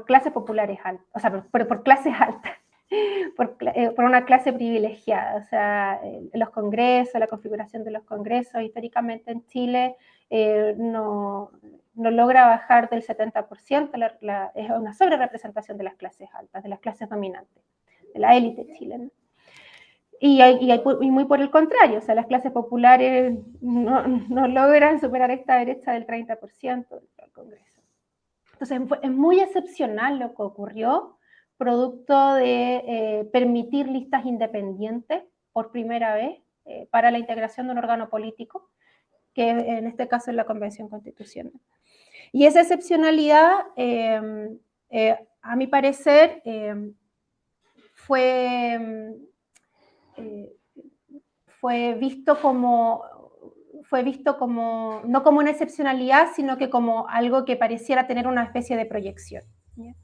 clases populares altas, o sea, por clases altas. Por una clase privilegiada, o sea, los congresos, la configuración de los congresos, históricamente en Chile no logra bajar del 70%, es una sobrerepresentación de las clases altas, de las clases dominantes, de la élite chilena. Y muy por el contrario, o sea, las clases populares no logran superar esta derecha del 30% del Congreso. Entonces, es muy excepcional lo que ocurrió, producto de permitir listas independientes por primera vez para la integración de un órgano político, que en este caso es la Convención Constitucional. Y esa excepcionalidad, a mi parecer, fue visto como no como una excepcionalidad, sino que como algo que pareciera tener una especie de proyección, ¿ya?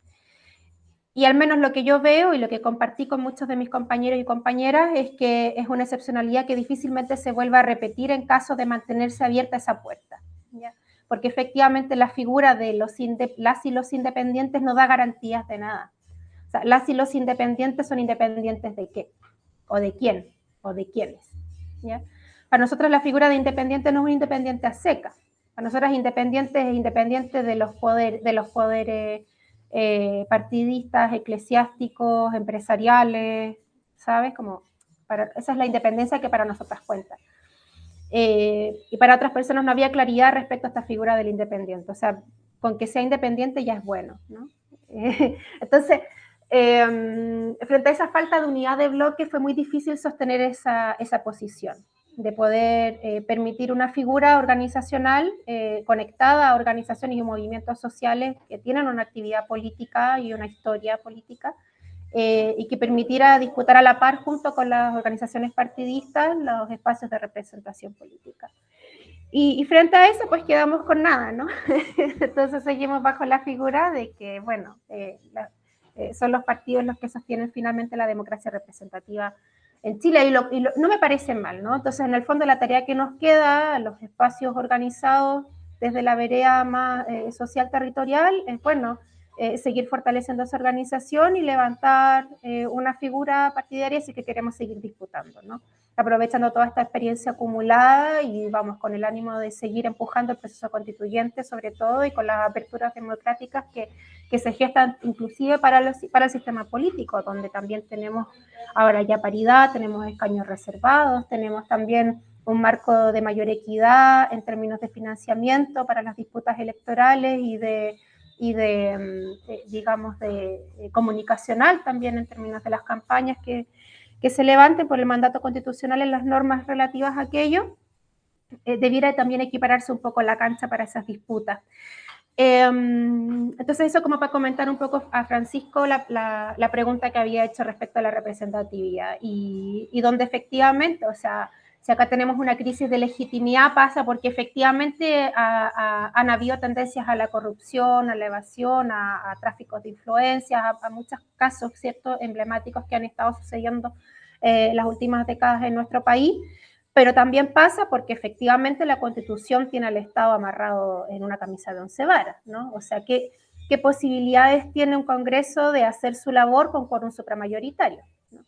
Y al menos lo que yo veo y lo que compartí con muchos de mis compañeros y compañeras es que es una excepcionalidad que difícilmente se vuelva a repetir en caso de mantenerse abierta esa puerta, ¿ya? Porque efectivamente la figura de las y los independientes no da garantías de nada. O sea, las y los independientes son independientes ¿de qué? ¿O de quién? ¿O de quiénes? ¿Ya? Para nosotros la figura de independiente no es un independiente a seca. Para nosotros independiente es independiente de los poderes partidistas, eclesiásticos, empresariales, ¿sabes? Esa es la independencia que para nosotras cuenta. Y para otras personas no había claridad respecto a esta figura del independiente. O sea, con que sea independiente ya es bueno, ¿no? Entonces, frente a esa falta de unidad de bloque fue muy difícil sostener esa posición, de poder permitir una figura organizacional conectada a organizaciones y movimientos sociales que tienen una actividad política y una historia política, y que permitiera disputar a la par junto con las organizaciones partidistas los espacios de representación política. Y frente a eso, pues quedamos con nada, ¿no? Entonces seguimos bajo la figura de que, bueno, son los partidos los que sostienen finalmente la democracia representativa en Chile, y no me parece mal, ¿no? Entonces, en el fondo, la tarea que nos queda, los espacios organizados desde la vereda más social territorial, es, bueno, seguir fortaleciendo esa organización y levantar una figura partidaria si que queremos seguir disputando, ¿no? Aprovechando toda esta experiencia acumulada y vamos con el ánimo de seguir empujando el proceso constituyente sobre todo, y con las aperturas democráticas que se gestan inclusive para el sistema político, donde también tenemos ahora ya paridad, tenemos escaños reservados, tenemos también un marco de mayor equidad en términos de financiamiento para las disputas electorales y digamos, comunicacional también en términos de las campañas que se levanten por el mandato constitucional en las normas relativas a aquello, debiera también equipararse un poco la cancha para esas disputas. Entonces eso como para comentar un poco a Francisco la pregunta que había hecho respecto a la representatividad y donde efectivamente, o sea, si acá tenemos una crisis de legitimidad, pasa porque efectivamente han habido tendencias a la corrupción, a la evasión, a tráficos de influencias, a muchos casos, ¿cierto?, emblemáticos que han estado sucediendo las últimas décadas en nuestro país. Pero también pasa porque efectivamente la Constitución tiene al Estado amarrado en una camisa de 11 varas, ¿no? O sea, ¿qué posibilidades tiene un Congreso de hacer su labor con quórum supramayoritario, ¿no?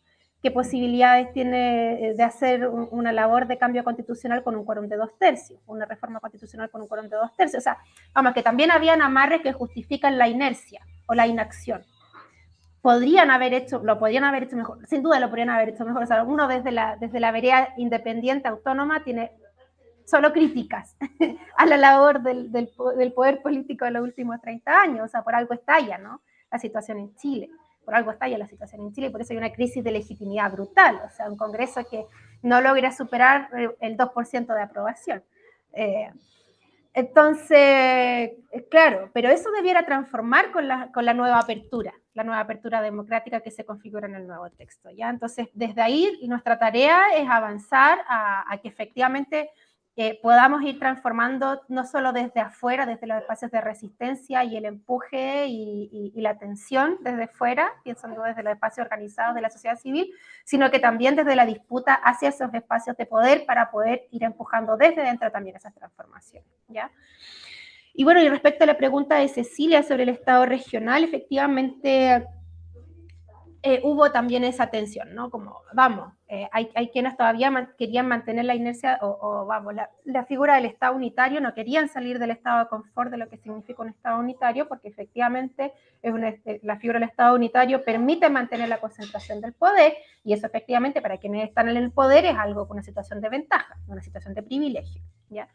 ¿Qué posibilidades tiene de hacer una labor de cambio constitucional con un quórum de 2/3, una reforma constitucional con un quórum de 2/3? O sea, vamos, que también habían amarres que justifican la inercia o la inacción. lo podrían haber hecho mejor, sin duda lo podrían haber hecho mejor. O sea, uno desde la vereda independiente, autónoma, tiene solo críticas a la labor del poder político de los últimos 30 años. O sea, por algo estalla, ¿no?, la situación en Chile. Por algo estalla la situación en Chile, y por eso hay una crisis de legitimidad brutal. O sea, un Congreso que no logra superar el 2% de aprobación. Entonces, claro, pero eso debiera transformar con la nueva apertura democrática que se configura en el nuevo texto, ¿ya? Entonces, desde ahí, nuestra tarea es avanzar a que efectivamente podamos ir transformando no solo desde afuera, desde los espacios de resistencia y el empuje y la tensión desde fuera, pensando desde los espacios organizados de la sociedad civil, sino que también desde la disputa hacia esos espacios de poder para poder ir empujando desde dentro también esas transformaciones, ¿ya? Y bueno, y respecto a la pregunta de Cecilia sobre el Estado regional, efectivamente hubo también esa tensión, ¿no? Como, vamos, hay quienes todavía querían mantener la inercia, vamos, la figura del Estado unitario, no querían salir del estado de confort de lo que significa un Estado unitario, porque efectivamente la figura del Estado unitario permite mantener la concentración del poder, y eso efectivamente para quienes están en el poder es algo con una situación de ventaja, una situación de privilegio, ¿ya?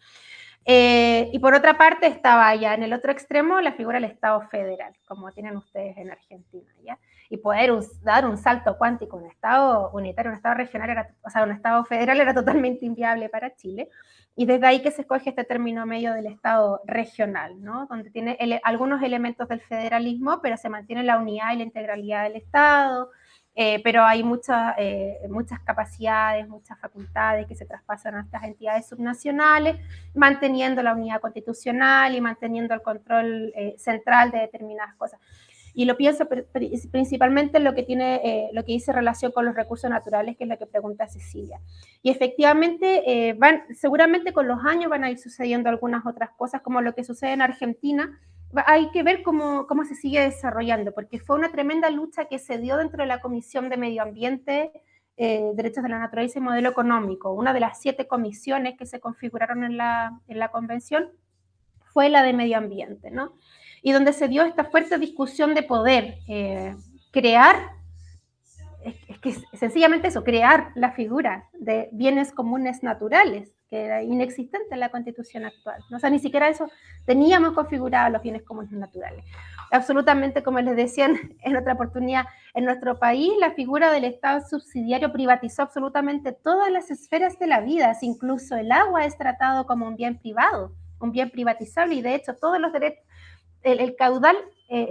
Y por otra parte estaba ya en el otro extremo la figura del Estado federal, como tienen ustedes en Argentina, ¿ya? Y poder dar un salto cuántico, un Estado unitario, un Estado regional, un Estado federal era totalmente inviable para Chile, y desde ahí que se escoge este término medio del Estado regional, ¿no? Donde tiene algunos elementos del federalismo, pero se mantiene la unidad y la integralidad del Estado, pero hay muchas capacidades, muchas facultades que se traspasan a estas entidades subnacionales, manteniendo la unidad constitucional y manteniendo el control central de determinadas cosas. Y lo pienso principalmente en lo que dice relación con los recursos naturales, que es lo que pregunta Cecilia. Y efectivamente, seguramente con los años van a ir sucediendo algunas otras cosas, como lo que sucede en Argentina. Hay que ver cómo se sigue desarrollando, porque fue una tremenda lucha que se dio dentro de la Comisión de Medio Ambiente, Derechos de la Naturaleza y Modelo Económico. Una de las 7 comisiones que se configuraron en la convención fue la de Medio Ambiente, ¿no? Y donde se dio esta fuerte discusión de poder crear, es que sencillamente eso, crear la figura de bienes comunes naturales, que era inexistente en la Constitución actual, ¿no? O sea, ni siquiera eso teníamos configurados los bienes comunes naturales. Absolutamente, como les decía en otra oportunidad, en nuestro país la figura del Estado subsidiario privatizó absolutamente todas las esferas de la vida, incluso el agua es tratado como un bien privado, un bien privatizable, y de hecho todos los derechos,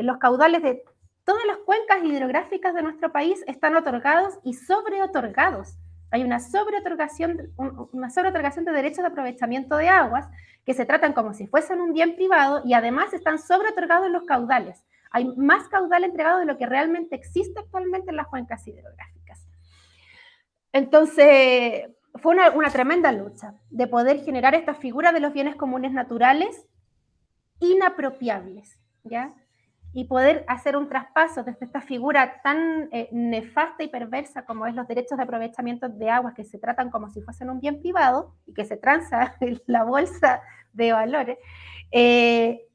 los caudales de todas las cuencas hidrográficas de nuestro país están otorgados y sobreotorgados. Hay una sobreotorgación de derechos de aprovechamiento de aguas que se tratan como si fuesen un bien privado, y además están sobreotorgados los caudales. Hay más caudal entregado de lo que realmente existe actualmente en las cuencas hidrográficas. Entonces, fue una tremenda lucha de poder generar esta figura de los bienes comunes naturales inapropiables, ¿ya? Y poder hacer un traspaso desde esta figura tan nefasta y perversa como es los derechos de aprovechamiento de aguas, que se tratan como si fuesen un bien privado y que se transa en la bolsa de valores,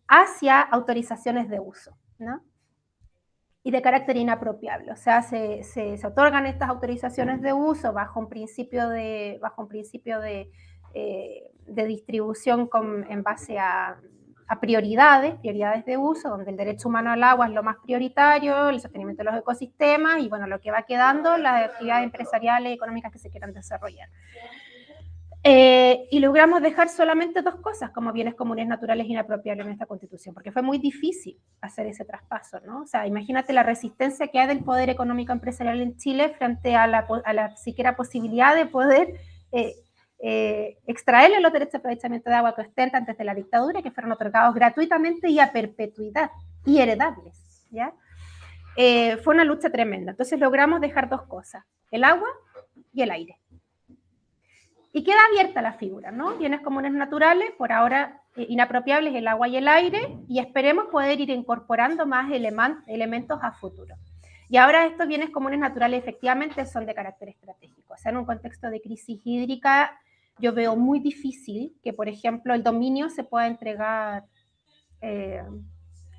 hacia autorizaciones de uso, ¿no? Y de carácter inapropiable. O sea, se otorgan estas autorizaciones de uso bajo un principio de distribución en base a prioridades de uso, donde el derecho humano al agua es lo más prioritario, el sostenimiento de los ecosistemas y, bueno, lo que va quedando, las actividades empresariales y económicas que se quieran desarrollar. Y logramos dejar solamente 2 cosas como bienes comunes naturales inapropiables en esta Constitución, porque fue muy difícil hacer ese traspaso, ¿no? O sea, imagínate la resistencia que hay del poder económico empresarial en Chile frente a la siquiera posibilidad de poder extraerle los derechos de aprovechamiento de agua que ostentan desde la dictadura, que fueron otorgados gratuitamente y a perpetuidad, y heredables, ¿ya? Fue una lucha tremenda. Entonces logramos dejar 2 cosas, el agua y el aire. Y queda abierta la figura, ¿no? Bienes comunes naturales, por ahora inapropiables, el agua y el aire, y esperemos poder ir incorporando más elementos a futuro. Y ahora estos bienes comunes naturales efectivamente son de carácter estratégico. O sea, en un contexto de crisis hídrica, yo veo muy difícil que, por ejemplo, el dominio se pueda entregar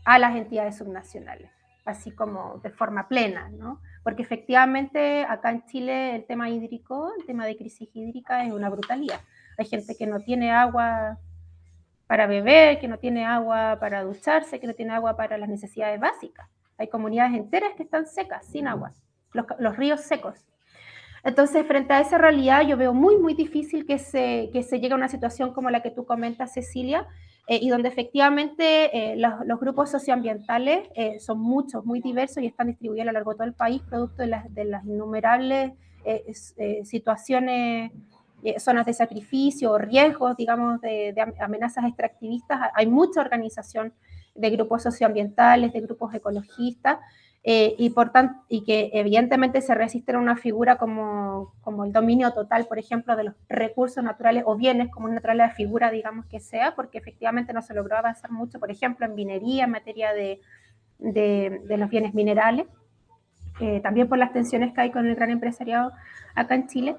a las entidades subnacionales. así como de forma plena, ¿no? Porque efectivamente acá en Chile el tema hídrico, el tema de crisis hídrica es una brutalidad. Hay gente que no tiene agua para beber, que no tiene agua para ducharse, que no tiene agua para las necesidades básicas. Hay comunidades enteras que están secas, sin agua, los ríos secos. Entonces, frente a esa realidad, yo veo muy, muy difícil que se llegue a una situación como la que tú comentas, Cecilia, y donde efectivamente los grupos socioambientales son muchos, muy diversos y están distribuidos a lo largo de todo el país, producto de las innumerables situaciones, zonas de sacrificio, riesgos, digamos, de amenazas extractivistas. Hay mucha organización de grupos socioambientales, de grupos ecologistas, y que evidentemente se resisten a una figura como el dominio total, por ejemplo, de los recursos naturales o bienes, como una la figura, digamos, que sea, porque efectivamente no se logró avanzar mucho, por ejemplo, en minería, en materia de los bienes minerales, también por las tensiones que hay con el gran empresariado acá en Chile.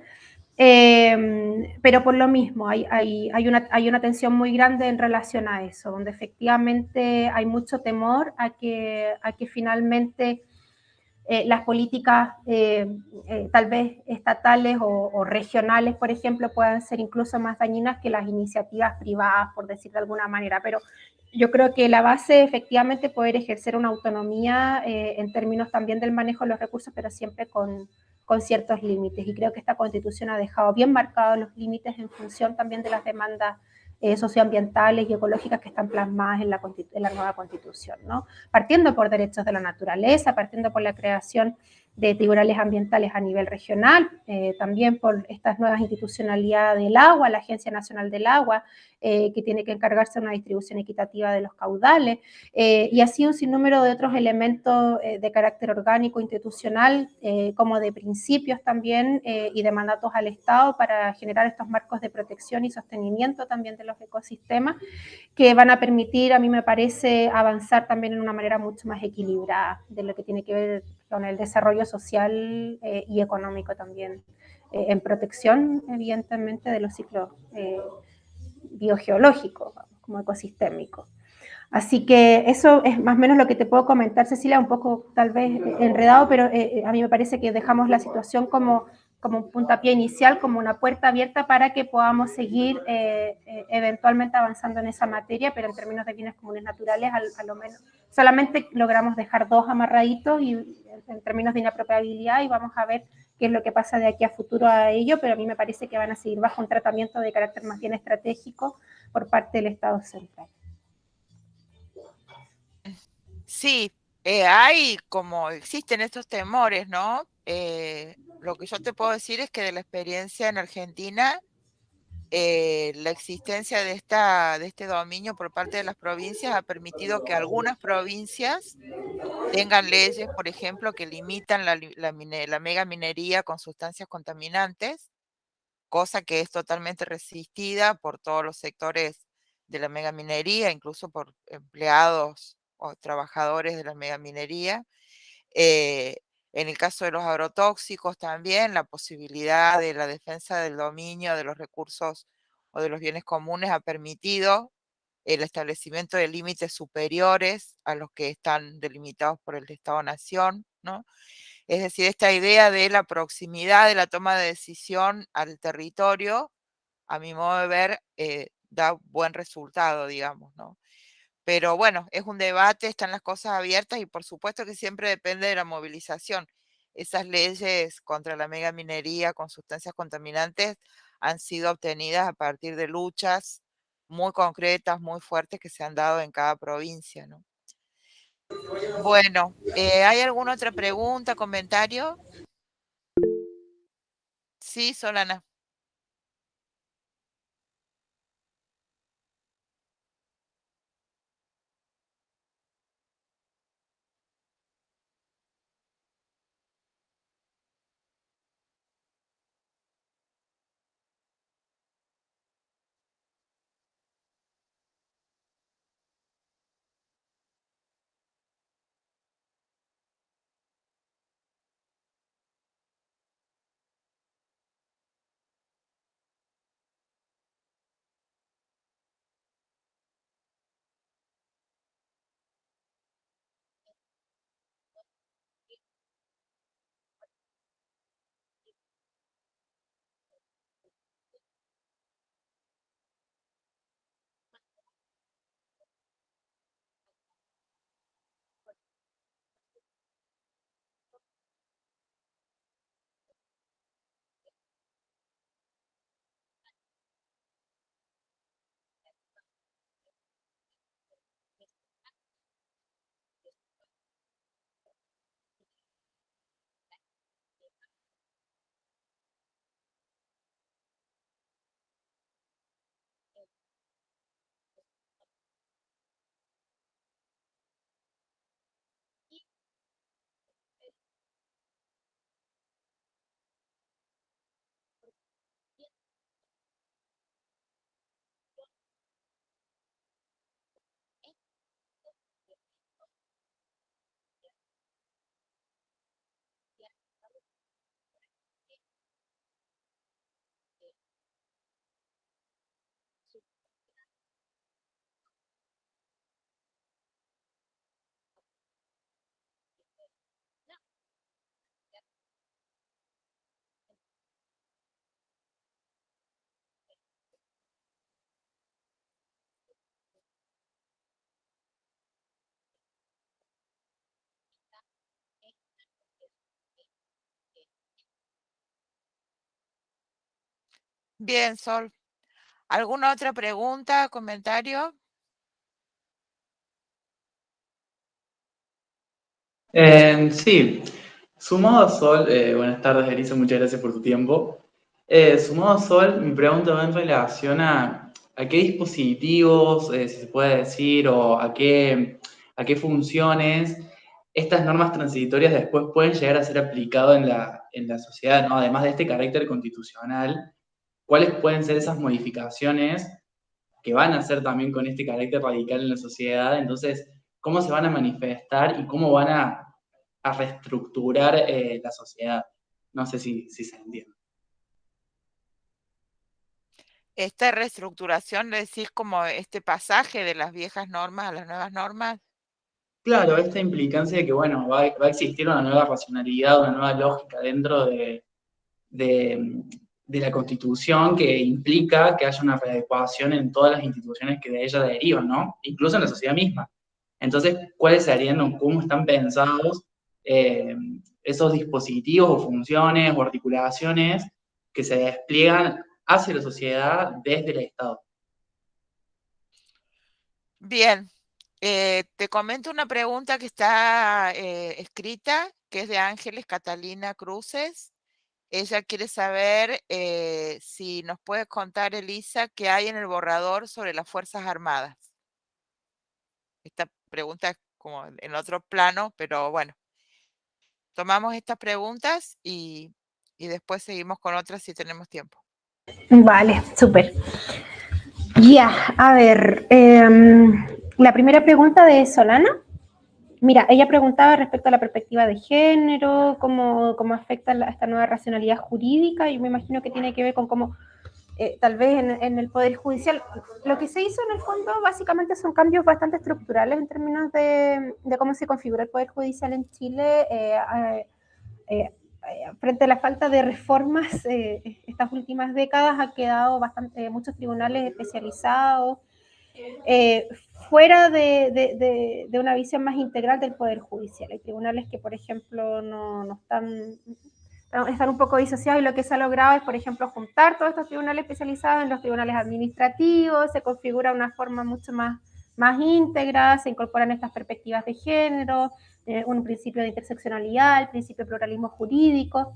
Pero por lo mismo, hay una tensión muy grande en relación a eso, donde efectivamente hay mucho temor a que finalmente las políticas tal vez estatales o regionales, por ejemplo, puedan ser incluso más dañinas que las iniciativas privadas, por decir de alguna manera. Pero yo creo que la base efectivamente es poder ejercer una autonomía en términos también del manejo de los recursos, pero siempre con ciertos límites. Y creo que esta constitución ha dejado bien marcados los límites en función también de las demandas socioambientales y ecológicas que están plasmadas en la nueva constitución, ¿no? Partiendo por derechos de la naturaleza, partiendo por la creación de tribunales ambientales a nivel regional, también por estas nuevas institucionalidades del agua, la Agencia Nacional del Agua, que tiene que encargarse de una distribución equitativa de los caudales, y así un sinnúmero de otros elementos de carácter orgánico, institucional, como de principios también, y de mandatos al Estado para generar estos marcos de protección y sostenimiento también de los ecosistemas, que van a permitir, a mí me parece, avanzar también en una manera mucho más equilibrada de lo que tiene que ver con el desarrollo social y económico también, en protección, evidentemente, de los ciclos biogeológicos, como ecosistémicos. Así que eso es más o menos lo que te puedo comentar, Cecilia, un poco tal vez enredado, pero a mí me parece que dejamos la situación como un puntapié inicial, como una puerta abierta para que podamos seguir eventualmente avanzando en esa materia, pero en términos de bienes comunes naturales, a lo menos solamente logramos dejar dos amarraditos y en términos de inapropiabilidad, y vamos a ver qué es lo que pasa de aquí a futuro a ello, pero a mí me parece que van a seguir bajo un tratamiento de carácter más bien estratégico por parte del Estado central. Sí, hay como existen estos temores, ¿no? Lo que yo te puedo decir es que de la experiencia en Argentina, la existencia de este dominio por parte de las provincias ha permitido que algunas provincias tengan leyes, por ejemplo, que limitan la mega minería con sustancias contaminantes, cosa que es totalmente resistida por todos los sectores de la megaminería, incluso por empleados o trabajadores de la megaminería. Eh, en el caso de los agrotóxicos también, la posibilidad de la defensa del dominio de los recursos o de los bienes comunes ha permitido el establecimiento de límites superiores a los que están delimitados por el Estado-Nación, ¿no? Es decir, esta idea de la proximidad de la toma de decisión al territorio, a mi modo de ver, da buen resultado, digamos, ¿no? Pero bueno, es un debate, están las cosas abiertas y por supuesto que siempre depende de la movilización. Esas leyes contra la megaminería con sustancias contaminantes han sido obtenidas a partir de luchas muy concretas, muy fuertes que se han dado en cada provincia, ¿no? Bueno, ¿hay alguna otra pregunta, comentario? Sí, Solana. Bien, Sol. ¿Alguna otra pregunta, comentario? Sí, sumado a Sol, buenas tardes, Elisa, muchas gracias por tu tiempo. Sumado a Sol, mi pregunta va en relación a qué dispositivos, si se puede decir, o a qué funciones estas normas transitorias después pueden llegar a ser aplicadas en la sociedad, ¿no? Además de este carácter constitucional, ¿cuáles pueden ser esas modificaciones que van a hacer también con este carácter radical en la sociedad? Entonces, ¿cómo se van a manifestar y cómo van a reestructurar la sociedad? No sé si se entiende. Esta reestructuración, decís como este pasaje de las viejas normas a las nuevas normas. Claro, esta implicancia de que, bueno, va a existir una nueva racionalidad, una nueva lógica dentro de, de la Constitución que implica que haya una readecuación en todas las instituciones que de ella derivan, ¿no? Incluso en la sociedad misma. Entonces, ¿cuáles serían o cómo están pensados eh, esos dispositivos o funciones o articulaciones que se despliegan hacia la sociedad desde el Estado? Bien, te comento una pregunta que está escrita, que es de Ángeles Catalina Cruces. Ella quiere saber si nos puedes contar, Elisa, qué hay en el borrador sobre las Fuerzas Armadas. Esta pregunta es como en otro plano, pero bueno, tomamos estas preguntas y después seguimos con otras si tenemos tiempo. Vale, súper. Ya, a ver, la primera pregunta de Solana. Mira, ella preguntaba respecto a la perspectiva de género, cómo afecta esta nueva racionalidad jurídica, y me imagino que tiene que ver con cómo, tal vez en el Poder Judicial, lo que se hizo en el fondo básicamente son cambios bastante estructurales en términos de cómo se configura el Poder Judicial en Chile, frente a la falta de reformas estas últimas décadas ha quedado muchos tribunales especializados, eh, fuera de una visión más integral del Poder Judicial. Hay tribunales que, por ejemplo, no están un poco disociados, y lo que se ha logrado es, por ejemplo, juntar todos estos tribunales especializados en los tribunales administrativos, se configura una forma mucho más íntegra, se incorporan estas perspectivas de género, un principio de interseccionalidad, el principio de pluralismo jurídico,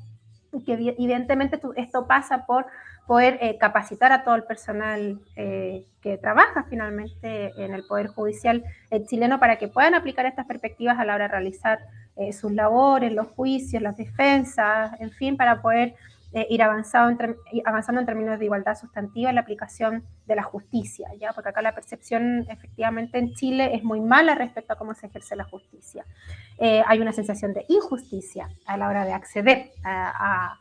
y que evidentemente esto pasa por poder capacitar a todo el personal que trabaja finalmente en el Poder Judicial chileno para que puedan aplicar estas perspectivas a la hora de realizar sus labores, los juicios, las defensas, en fin, para poder ir avanzando en términos de igualdad sustantiva en la aplicación de la justicia, ¿ya? Porque acá la percepción efectivamente en Chile es muy mala respecto a cómo se ejerce la justicia. Hay una sensación de injusticia a la hora de acceder a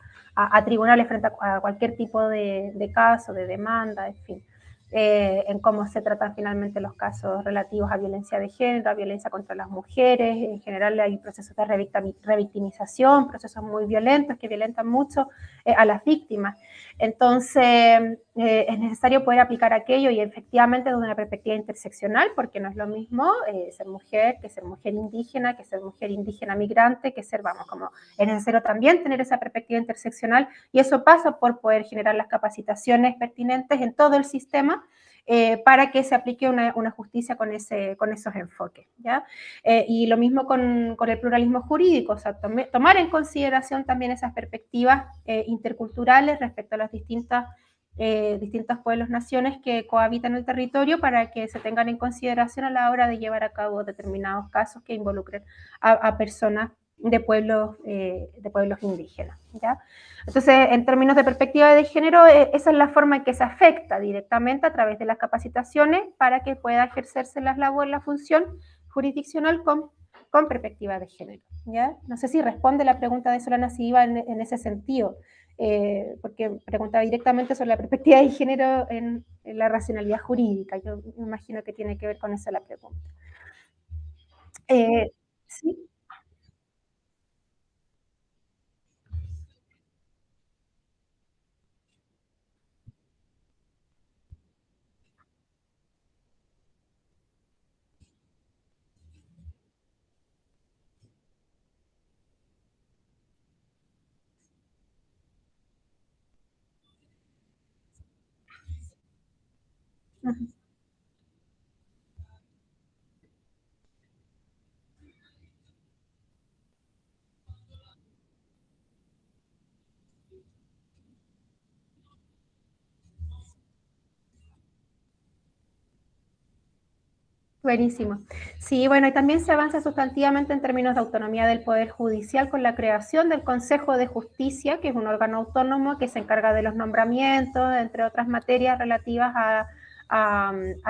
tribunales frente a cualquier tipo de caso, de demanda, en fin. En cómo se tratan finalmente los casos relativos a violencia de género, a violencia contra las mujeres. En general hay procesos de revictimización, procesos muy violentos que violentan mucho a las víctimas. Entonces, es necesario poder aplicar aquello, y efectivamente desde una perspectiva interseccional, porque no es lo mismo ser mujer que ser mujer indígena, que ser mujer indígena migrante, que ser, vamos, como es necesario también tener esa perspectiva interseccional, y eso pasa por poder generar las capacitaciones pertinentes en todo el sistema para que se aplique una justicia con esos enfoques, ¿ya? Y lo mismo con el pluralismo jurídico, o sea, tomar en consideración también esas perspectivas interculturales respecto a las distintos pueblos, naciones que cohabitan el territorio, para que se tengan en consideración a la hora de llevar a cabo determinados casos que involucren a personas de pueblos indígenas, ¿ya? Entonces, en términos de perspectiva de género, esa es la forma en que se afecta directamente a través de las capacitaciones para que pueda ejercerse la función jurisdiccional con perspectiva de género, ¿ya? No sé si responde la pregunta de Solana, si iba en ese sentido, porque preguntaba directamente sobre la perspectiva de género en la racionalidad jurídica. Yo me imagino que tiene que ver con eso la pregunta. ¿Sí? Ujú. Buenísimo. Sí, bueno, y también se avanza sustantivamente en términos de autonomía del Poder Judicial con la creación del Consejo de Justicia, que es un órgano autónomo que se encarga de los nombramientos, entre otras materias relativas a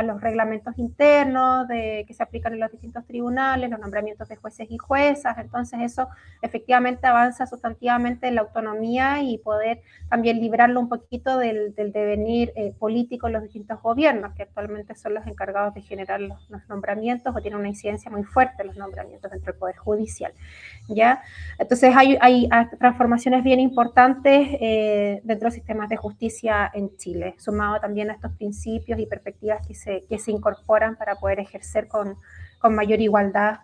los reglamentos internos que se aplican en los distintos tribunales, los nombramientos de jueces y juezas. Entonces eso efectivamente avanza sustantivamente en la autonomía y poder también librarlo un poquito del devenir político en los distintos gobiernos, que actualmente son los encargados de generar los nombramientos o tienen una incidencia muy fuerte en los nombramientos dentro del Poder Judicial. ¿Ya? Entonces hay transformaciones bien importantes dentro de los sistemas de justicia en Chile, sumado también a estos principios y perspectivas que se incorporan para poder ejercer con mayor igualdad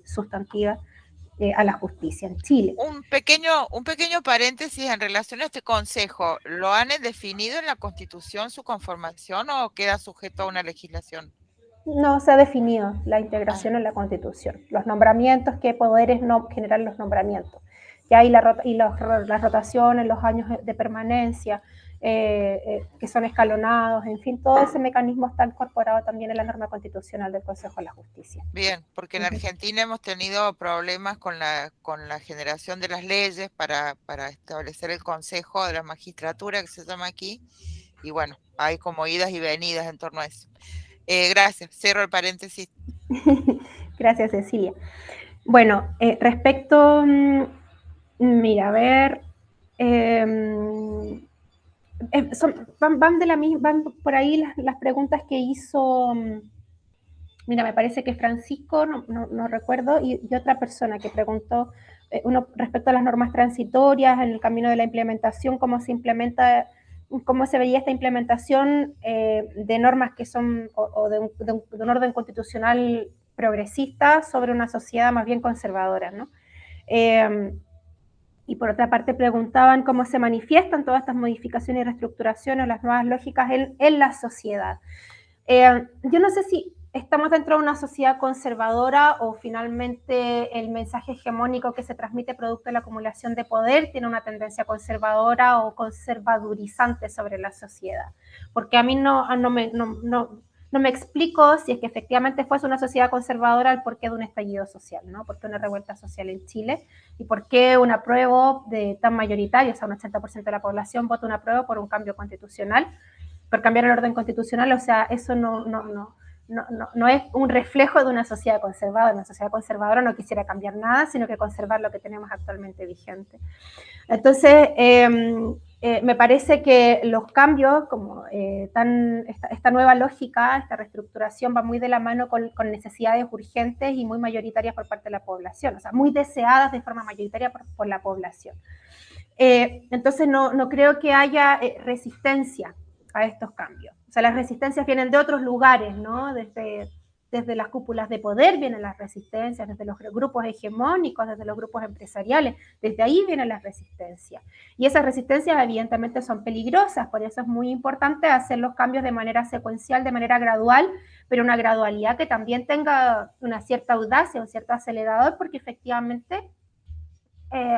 sustantiva a la justicia en Chile. Un pequeño paréntesis en relación a este consejo. ¿Lo han definido en la Constitución su conformación o queda sujeto a una legislación? No se ha definido la integración en la Constitución, los nombramientos, qué poderes no generan los nombramientos. Ya hay las rotaciones, los años de permanencia, que son escalonados, en fin, todo ese mecanismo está incorporado también en la norma constitucional del Consejo de la Justicia. Bien, porque en Argentina hemos tenido problemas con la generación de las leyes para establecer el Consejo de la Magistratura, que se llama aquí, y bueno, hay como idas y venidas en torno a eso. Gracias, cierro el paréntesis. Gracias, Cecilia. Bueno, respecto, mira, a ver, van por ahí las preguntas que hizo, mira, me parece que Francisco, no recuerdo, y otra persona que preguntó, uno respecto a las normas transitorias, en el camino de la implementación, cómo se veía esta implementación de normas que son, o de un orden constitucional progresista sobre una sociedad más bien conservadora, ¿no? Y por otra parte preguntaban cómo se manifiestan todas estas modificaciones y reestructuraciones, las nuevas lógicas en la sociedad. Yo no sé si estamos dentro de una sociedad conservadora o finalmente el mensaje hegemónico que se transmite producto de la acumulación de poder tiene una tendencia conservadora o conservadurizante sobre la sociedad. Porque a mí no me explico si es que efectivamente fuese una sociedad conservadora el porqué de un estallido social, ¿no? ¿Por qué una revuelta social en Chile? ¿Y por qué un apruebo tan mayoritario, o sea, un 80% de la población vota un apruebo por un cambio constitucional? Por cambiar el orden constitucional, o sea, eso no es un reflejo de una sociedad conservadora. Una sociedad conservadora no quisiera cambiar nada, sino que conservar lo que tenemos actualmente vigente. Entonces, me parece que los cambios, como esta nueva lógica, esta reestructuración va muy de la mano con necesidades urgentes y muy mayoritarias por parte de la población, o sea, muy deseadas de forma mayoritaria por la población. Entonces, no creo que haya resistencia a estos cambios. O sea, las resistencias vienen de otros lugares, ¿no? Desde las cúpulas de poder vienen las resistencias, desde los grupos hegemónicos, desde los grupos empresariales, desde ahí vienen las resistencias. Y esas resistencias evidentemente son peligrosas, por eso es muy importante hacer los cambios de manera secuencial, de manera gradual, pero una gradualidad que también tenga una cierta audacia, un cierto acelerador, porque efectivamente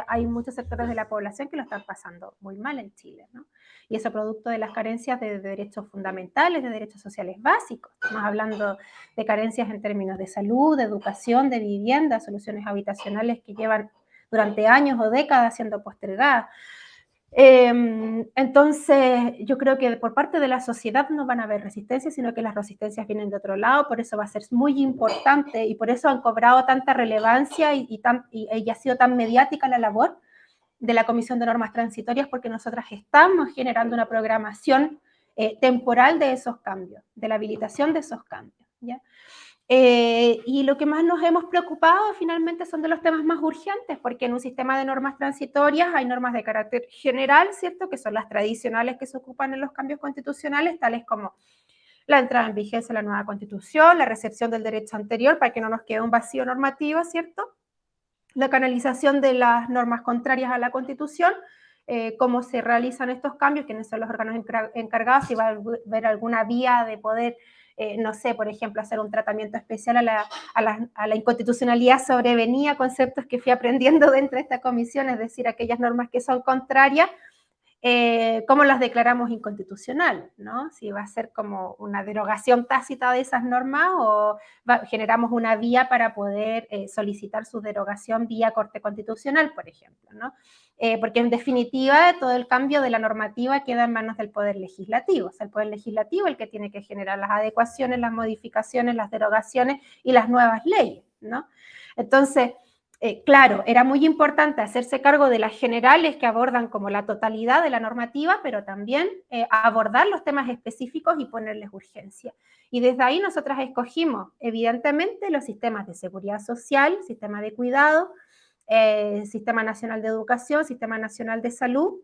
hay muchos sectores de la población que lo están pasando muy mal en Chile, ¿no? Y eso producto de las carencias de derechos fundamentales, de derechos sociales básicos. Estamos hablando de carencias en términos de salud, de educación, de vivienda, soluciones habitacionales que llevan durante años o décadas siendo postergadas. Entonces, yo creo que por parte de la sociedad no van a haber resistencias, sino que las resistencias vienen de otro lado, por eso va a ser muy importante y por eso han cobrado tanta relevancia y ha sido tan mediática la labor de la Comisión de Normas Transitorias, porque nosotras estamos generando una programación temporal de esos cambios, de la habilitación de esos cambios, ¿ya? Y lo que más nos hemos preocupado finalmente son de los temas más urgentes, porque en un sistema de normas transitorias hay normas de carácter general, ¿cierto? Que son las tradicionales que se ocupan en los cambios constitucionales, tales como la entrada en vigencia de la nueva constitución, la recepción del derecho anterior para que no nos quede un vacío normativo, ¿cierto? La canalización de las normas contrarias a la constitución cómo se realizan estos cambios, quiénes son los órganos encargados, si va a haber alguna vía de poder, no sé, por ejemplo, hacer un tratamiento especial a la inconstitucionalidad sobrevenida, conceptos que fui aprendiendo dentro de esta comisión, es decir, aquellas normas que son contrarias, cómo las declaramos inconstitucionales, ¿no? Si va a ser como una derogación tácita de esas normas o generamos una vía para poder solicitar su derogación vía Corte Constitucional, por ejemplo, ¿no? Porque en definitiva todo el cambio de la normativa queda en manos del Poder Legislativo, o sea, el Poder Legislativo es el que tiene que generar las adecuaciones, las modificaciones, las derogaciones y las nuevas leyes, ¿no? Entonces, claro, era muy importante hacerse cargo de las generales que abordan como la totalidad de la normativa, pero también abordar los temas específicos y ponerles urgencia. Y desde ahí nosotras escogimos, evidentemente, los sistemas de seguridad social, sistema de cuidado, Sistema Nacional de Educación, Sistema Nacional de Salud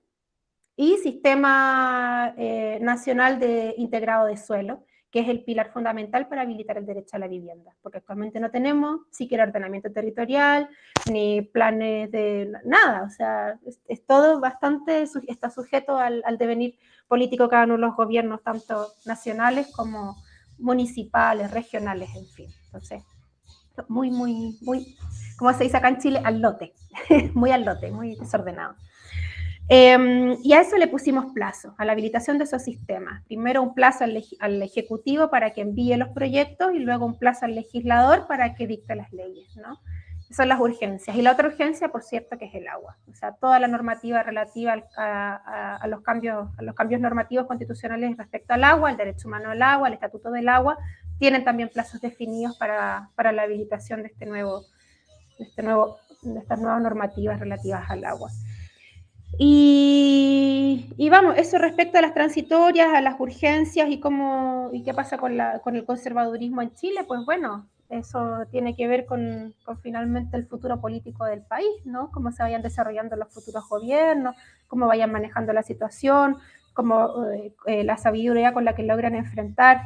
y Sistema Nacional de Integrado de Suelo, que es el pilar fundamental para habilitar el derecho a la vivienda, porque actualmente no tenemos siquiera ordenamiento territorial, ni planes de nada, o sea, es todo bastante, está sujeto al devenir político cada uno de los gobiernos, tanto nacionales como municipales, regionales, en fin. Entonces, muy, como se dice acá en Chile, al lote, muy desordenado. Y a eso le pusimos plazo, a la habilitación de esos sistemas. Primero un plazo al Ejecutivo para que envíe los proyectos y luego un plazo al legislador para que dicte las leyes, ¿no? Esas son las urgencias. Y la otra urgencia, por cierto, que es el agua. O sea, toda la normativa relativa a los cambios normativos constitucionales respecto al agua, al derecho humano al agua, al estatuto del agua, tienen también plazos definidos para la habilitación de estas nuevas normativas relativas al agua. Y vamos, eso respecto a las transitorias, a las urgencias y qué pasa con el conservadurismo en Chile, pues bueno, eso tiene que ver con finalmente el futuro político del país, ¿no? Cómo se vayan desarrollando los futuros gobiernos, cómo vayan manejando la situación, cómo la sabiduría con la que logran enfrentar,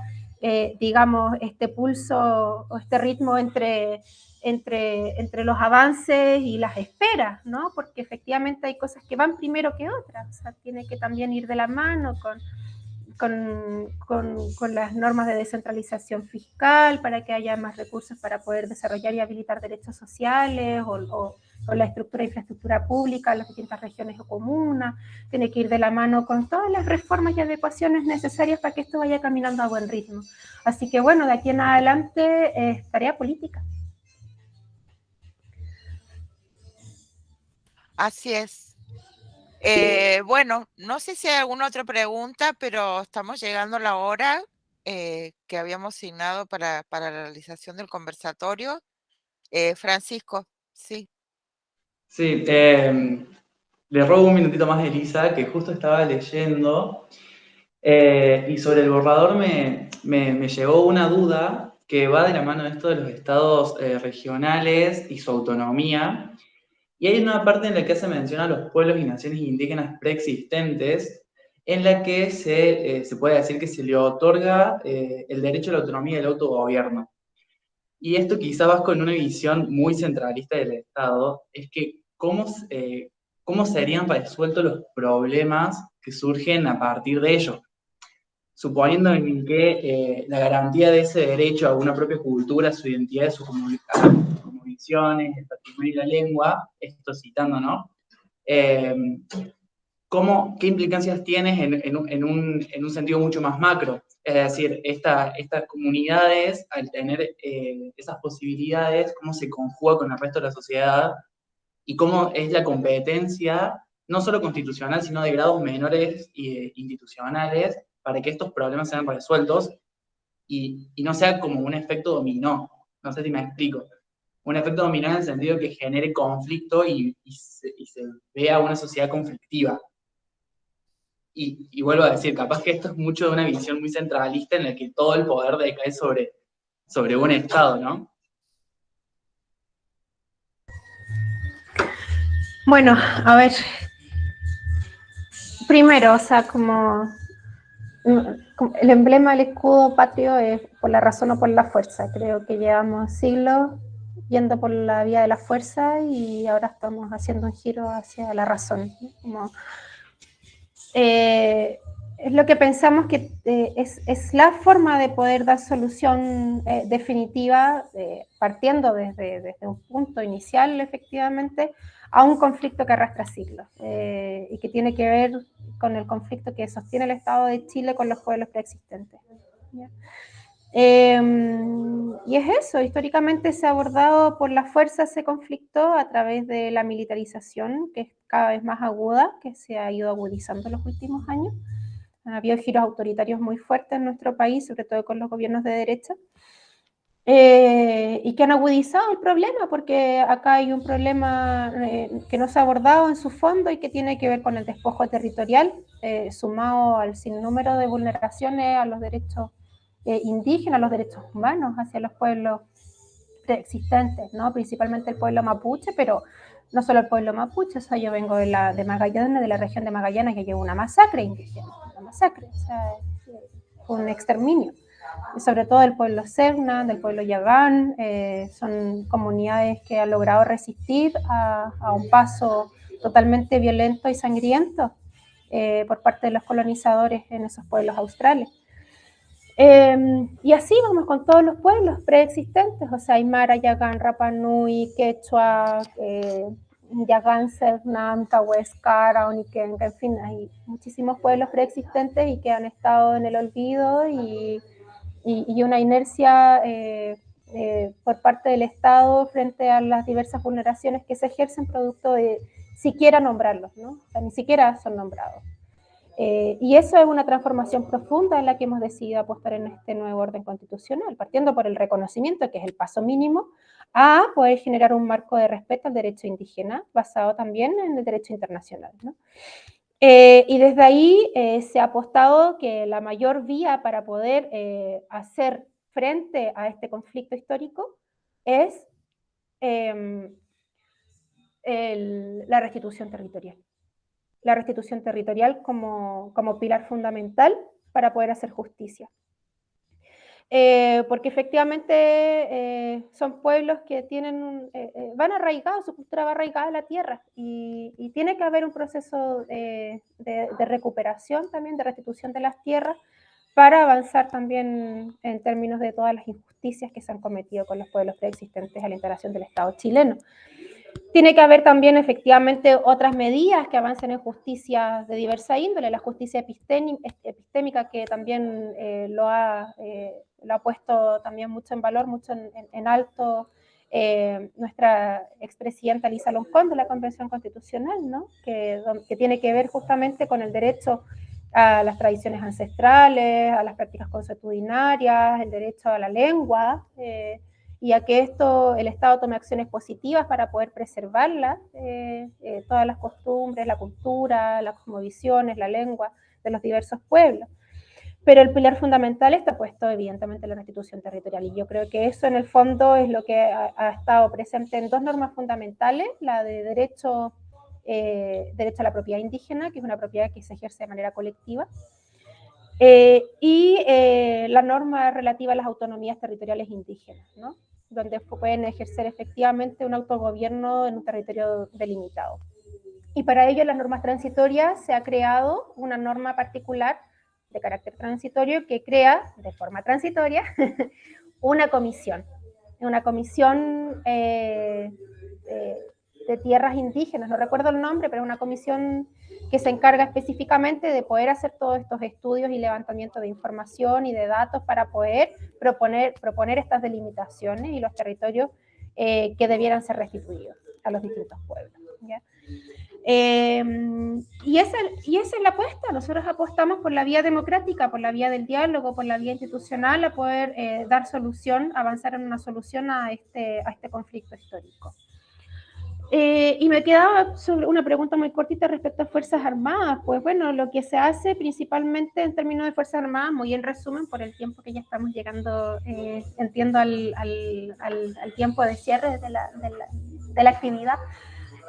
digamos, este pulso o este ritmo entre los avances y las esperas, ¿no? Porque efectivamente hay cosas que van primero que otras, o sea, tiene que también ir de la mano con las normas de descentralización fiscal para que haya más recursos para poder desarrollar y habilitar derechos sociales o la estructura e infraestructura pública en las distintas regiones o comunas, tiene que ir de la mano con todas las reformas y adecuaciones necesarias para que esto vaya caminando a buen ritmo. Así que bueno, de aquí en adelante es tarea política. Así es. Bueno, no sé si hay alguna otra pregunta, pero estamos llegando a la hora que habíamos asignado para la realización del conversatorio. Francisco, sí. Sí, le robo un minutito más a Elisa, que justo estaba leyendo, y sobre el borrador me llegó una duda que va de la mano de esto de los estados regionales y su autonomía. Y hay una parte en la que se menciona a los pueblos y naciones indígenas preexistentes, en la que se puede decir que se le otorga el derecho a la autonomía y el autogobierno. Y esto quizás va con una visión muy centralista del Estado, es que cómo serían resueltos los problemas que surgen a partir de ello, suponiendo en que la garantía de ese derecho a una propia cultura, su identidad, su cosmovisiones, el patrimonio y la lengua, esto citando, ¿no? ¿Qué implicancias tienes en un sentido mucho más macro? Es decir, estas comunidades, al tener esas posibilidades, cómo se conjuga con el resto de la sociedad y cómo es la competencia, no solo constitucional, sino de grados menores e institucionales, para que estos problemas sean resueltos y no sea como un efecto dominó. No sé si me explico. Un efecto dominó en el sentido que genere conflicto y se vea una sociedad conflictiva. Y vuelvo a decir, capaz que esto es mucho de una visión muy centralista en la que todo el poder decae sobre un Estado, ¿no? Bueno, a ver, primero, o sea, como el emblema del escudo patrio es por la razón o por la fuerza. Creo que llevamos siglos yendo por la vía de la fuerza y ahora estamos haciendo un giro hacia la razón, ¿no? Como, es lo que pensamos que es la forma de poder dar solución definitiva, partiendo desde un punto inicial, efectivamente, a un conflicto que arrastra siglos y que tiene que ver con el conflicto que sostiene el Estado de Chile con los pueblos preexistentes. ¿Ya? Y es eso, históricamente se ha abordado por la fuerza ese conflicto a través de la militarización, que es cada vez más aguda, que se ha ido agudizando en los últimos años. Ha habido giros autoritarios muy fuertes en nuestro país, sobre todo con los gobiernos de derecha, y que han agudizado el problema, porque acá hay un problema que no se ha abordado en su fondo y que tiene que ver con el despojo territorial, sumado al sinnúmero de vulneraciones a los derechos indígenas, los derechos humanos hacia los pueblos preexistentes, ¿no? Principalmente el pueblo mapuche, pero no solo el pueblo mapuche, o sea, yo vengo de Magallanes, de la región de Magallanes, que llevó una masacre indígena, una masacre, o sea, fue un exterminio, y sobre todo del pueblo Serna, del pueblo Yagán, son comunidades que han logrado resistir a un paso totalmente violento y sangriento por parte de los colonizadores en esos pueblos australes. Y así vamos con todos los pueblos preexistentes, o sea, Aymara, Yagán, Rapa Nui, Quechua, Yagán, Cernam, Tahuescara, Oniquenca, en fin, hay muchísimos pueblos preexistentes y que han estado en el olvido y una inercia por parte del Estado frente a las diversas vulneraciones que se ejercen producto de siquiera nombrarlos, ¿no? O sea, ni siquiera son nombrados. Y eso es una transformación profunda en la que hemos decidido apostar en este nuevo orden constitucional, partiendo por el reconocimiento, que es el paso mínimo, a poder generar un marco de respeto al derecho indígena, basado también en el derecho internacional, ¿no? Y desde ahí se ha apostado que la mayor vía para poder hacer frente a este conflicto histórico es la restitución territorial. La restitución territorial como pilar fundamental para poder hacer justicia. Porque efectivamente son pueblos que tienen, van arraigados, su cultura va arraigada a la tierra y tiene que haber un proceso de recuperación también, de restitución de las tierras para avanzar también en términos de todas las injusticias que se han cometido con los pueblos preexistentes a la integración del Estado chileno. Tiene que haber también efectivamente otras medidas que avancen en justicia de diversa índole, la justicia epistémica que también lo ha puesto también mucho en valor, mucho en alto nuestra expresidenta Elisa Loncón de la Convención Constitucional, ¿no? que tiene que ver justamente con el derecho a las tradiciones ancestrales, a las prácticas consuetudinarias, el derecho a la lengua, y a que el Estado tome acciones positivas para poder preservarlas, todas las costumbres, la cultura, las cosmovisiones, la lengua de los diversos pueblos. Pero el pilar fundamental está puesto evidentemente en la restitución territorial, y yo creo que eso en el fondo es lo que ha estado presente en dos normas fundamentales, la de derecho a la propiedad indígena, que es una propiedad que se ejerce de manera colectiva, y la norma relativa a las autonomías territoriales indígenas, ¿no? Donde pueden ejercer efectivamente un autogobierno en un territorio delimitado. Y para ello, las normas transitorias, se ha creado una norma particular de carácter transitorio que crea, de forma transitoria, una comisión de tierras indígenas, no recuerdo el nombre, pero una comisión que se encarga específicamente de poder hacer todos estos estudios y levantamiento de información y de datos para poder proponer estas delimitaciones y los territorios que debieran ser restituidos a los distintos pueblos, ¿ya? Y esa es la apuesta. Nosotros apostamos por la vía democrática, por la vía del diálogo, por la vía institucional, a poder dar solución, avanzar en una solución a este conflicto histórico. Y me quedaba una pregunta muy cortita respecto a Fuerzas Armadas. Pues bueno, lo que se hace principalmente en términos de Fuerzas Armadas, muy en resumen, por el tiempo que ya estamos llegando, entiendo, al tiempo de cierre de la actividad,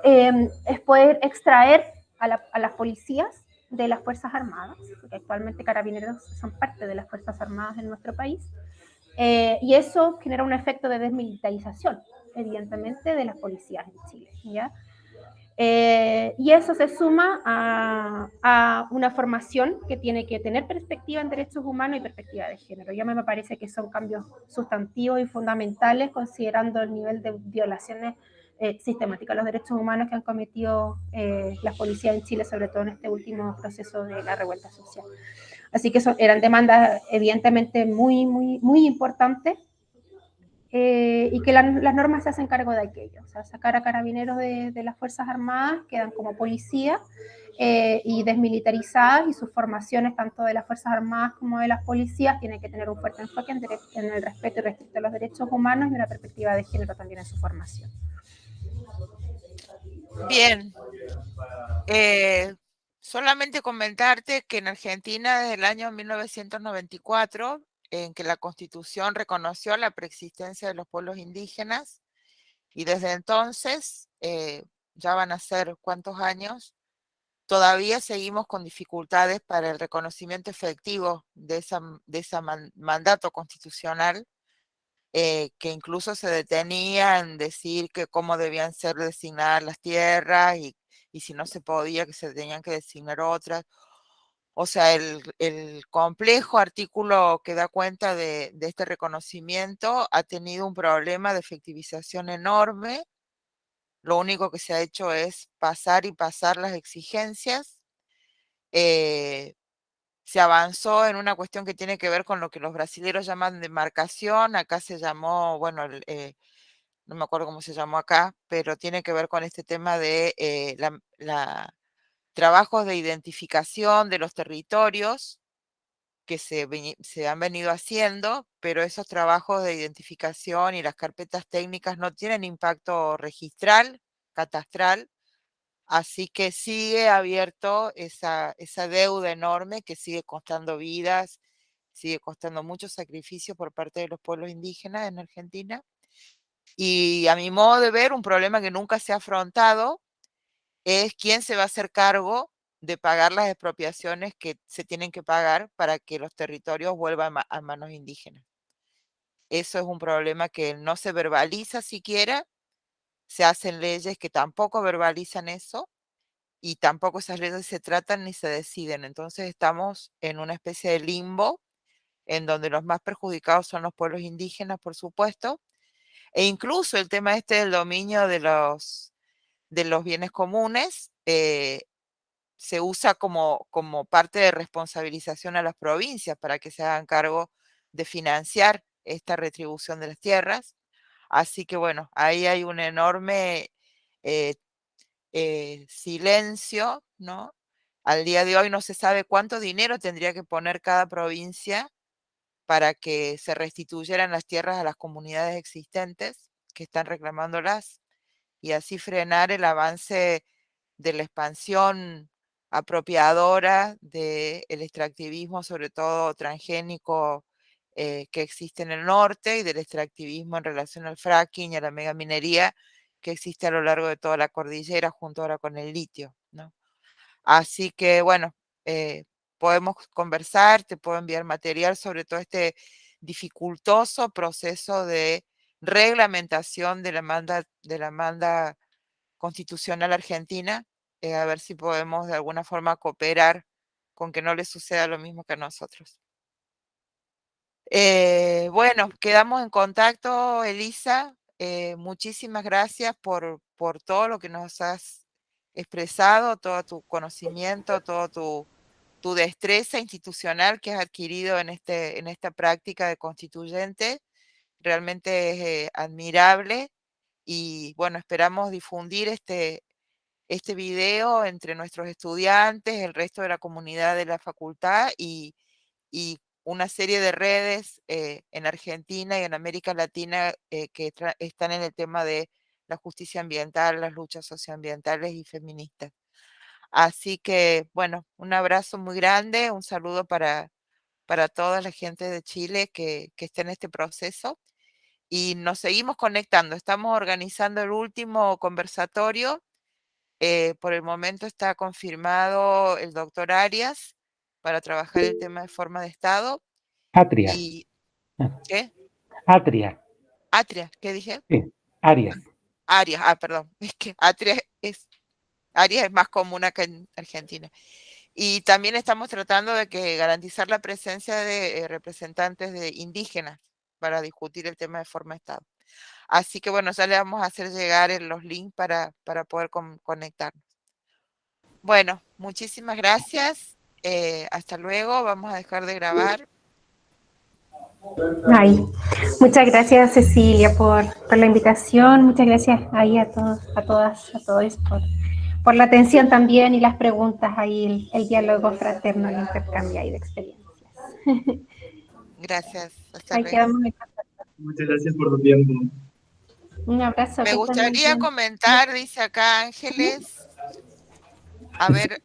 es poder extraer a las policías de las Fuerzas Armadas, porque actualmente Carabineros son parte de las Fuerzas Armadas en nuestro país, y eso genera un efecto de desmilitarización. evidentemente, de las policías en Chile, ¿ya? Y eso se suma a una formación que tiene que tener perspectiva en derechos humanos y perspectiva de género. Y a mí me parece que son cambios sustantivos y fundamentales considerando el nivel de violaciones sistemáticas a los derechos humanos que han cometido las policías en Chile, sobre todo en este último proceso de la revuelta social. Así que eran demandas evidentemente muy, muy, muy importantes. Y que las normas se hacen cargo de aquello, o sea, sacar a carabineros de las Fuerzas Armadas, quedan como policía y desmilitarizadas, y sus formaciones, tanto de las Fuerzas Armadas como de las policías, tienen que tener un fuerte enfoque en el respeto y respeto a los derechos humanos y una perspectiva de género también en su formación. Bien. Solamente comentarte que en Argentina, desde el año 1994, en que la Constitución reconoció la preexistencia de los pueblos indígenas, y desde entonces, ya van a ser cuántos años, todavía seguimos con dificultades para el reconocimiento efectivo de ese mandato constitucional, que incluso se detenía en decir que cómo debían ser designadas las tierras y si no se podía, que se tenían que designar otras. O sea, el complejo artículo que da cuenta de este reconocimiento ha tenido un problema de efectivización enorme. Lo único que se ha hecho es pasar y pasar las exigencias. Se avanzó en una cuestión que tiene que ver con lo que los brasileños llaman demarcación. Acá se llamó, bueno, no me acuerdo cómo se llamó acá, pero tiene que ver con este tema de trabajos de identificación de los territorios que se han venido haciendo, pero esos trabajos de identificación y las carpetas técnicas no tienen impacto registral, catastral, así que sigue abierto esa deuda enorme que sigue costando vidas, sigue costando mucho sacrificio por parte de los pueblos indígenas en Argentina. Y a mi modo de ver, un problema que nunca se ha afrontado es quién se va a hacer cargo de pagar las expropiaciones que se tienen que pagar para que los territorios vuelvan a manos indígenas. Eso es un problema que no se verbaliza siquiera, se hacen leyes que tampoco verbalizan eso y tampoco esas leyes se tratan ni se deciden. Entonces estamos en una especie de limbo en donde los más perjudicados son los pueblos indígenas, por supuesto, e incluso el tema este del dominio de los bienes comunes se usa como parte de responsabilización a las provincias para que se hagan cargo de financiar esta retribución de las tierras. Así que bueno, ahí hay un enorme silencio, ¿no? Al día de hoy no se sabe cuánto dinero tendría que poner cada provincia para que se restituyeran las tierras a las comunidades existentes que están reclamándolas y así frenar el avance de la expansión apropiadora del extractivismo, sobre todo transgénico, que existe en el norte, y del extractivismo en relación al fracking y a la megaminería que existe a lo largo de toda la cordillera, junto ahora con el litio, ¿no? Así que, bueno, podemos conversar, te puedo enviar material sobre todo este dificultoso proceso de reglamentación de la manda constitucional argentina, a ver si podemos de alguna forma cooperar con que no le suceda lo mismo que a nosotros. Bueno, quedamos en contacto, Elisa. Muchísimas gracias por todo lo que nos has expresado, todo tu conocimiento, todo tu destreza institucional que has adquirido en esta práctica de constituyente. Realmente es admirable y bueno, esperamos difundir este video entre nuestros estudiantes, el resto de la comunidad de la facultad y una serie de redes en Argentina y en América Latina que están en el tema de la justicia ambiental, las luchas socioambientales y feministas. Así que, bueno, un abrazo muy grande, un saludo para toda la gente de Chile que está en este proceso y nos seguimos conectando. Estamos organizando el último conversatorio. Por el momento está confirmado el doctor Arias para trabajar el tema de forma de Estado. Atria. Y, ¿qué? Atria. Atria, ¿qué dije? Sí, Arias. Arias, perdón, es que Arias es más común acá en Argentina. Y también estamos tratando de garantizar la presencia de representantes de indígenas para discutir el tema de forma de Estado. Así que bueno, ya le vamos a hacer llegar los links para poder conectarnos. Bueno, muchísimas gracias. Hasta luego. Vamos a dejar de grabar. Ay, muchas gracias, Cecilia, por la invitación. Muchas gracias ahí a todos, a todas, a todos por la atención también y las preguntas ahí, el diálogo fraterno, el intercambio ahí de experiencias. Gracias. Hasta Ahí luego. quedamos. Muchas gracias por tu tiempo. Un abrazo. Me gustaría comentar, dice acá Ángeles, a ver,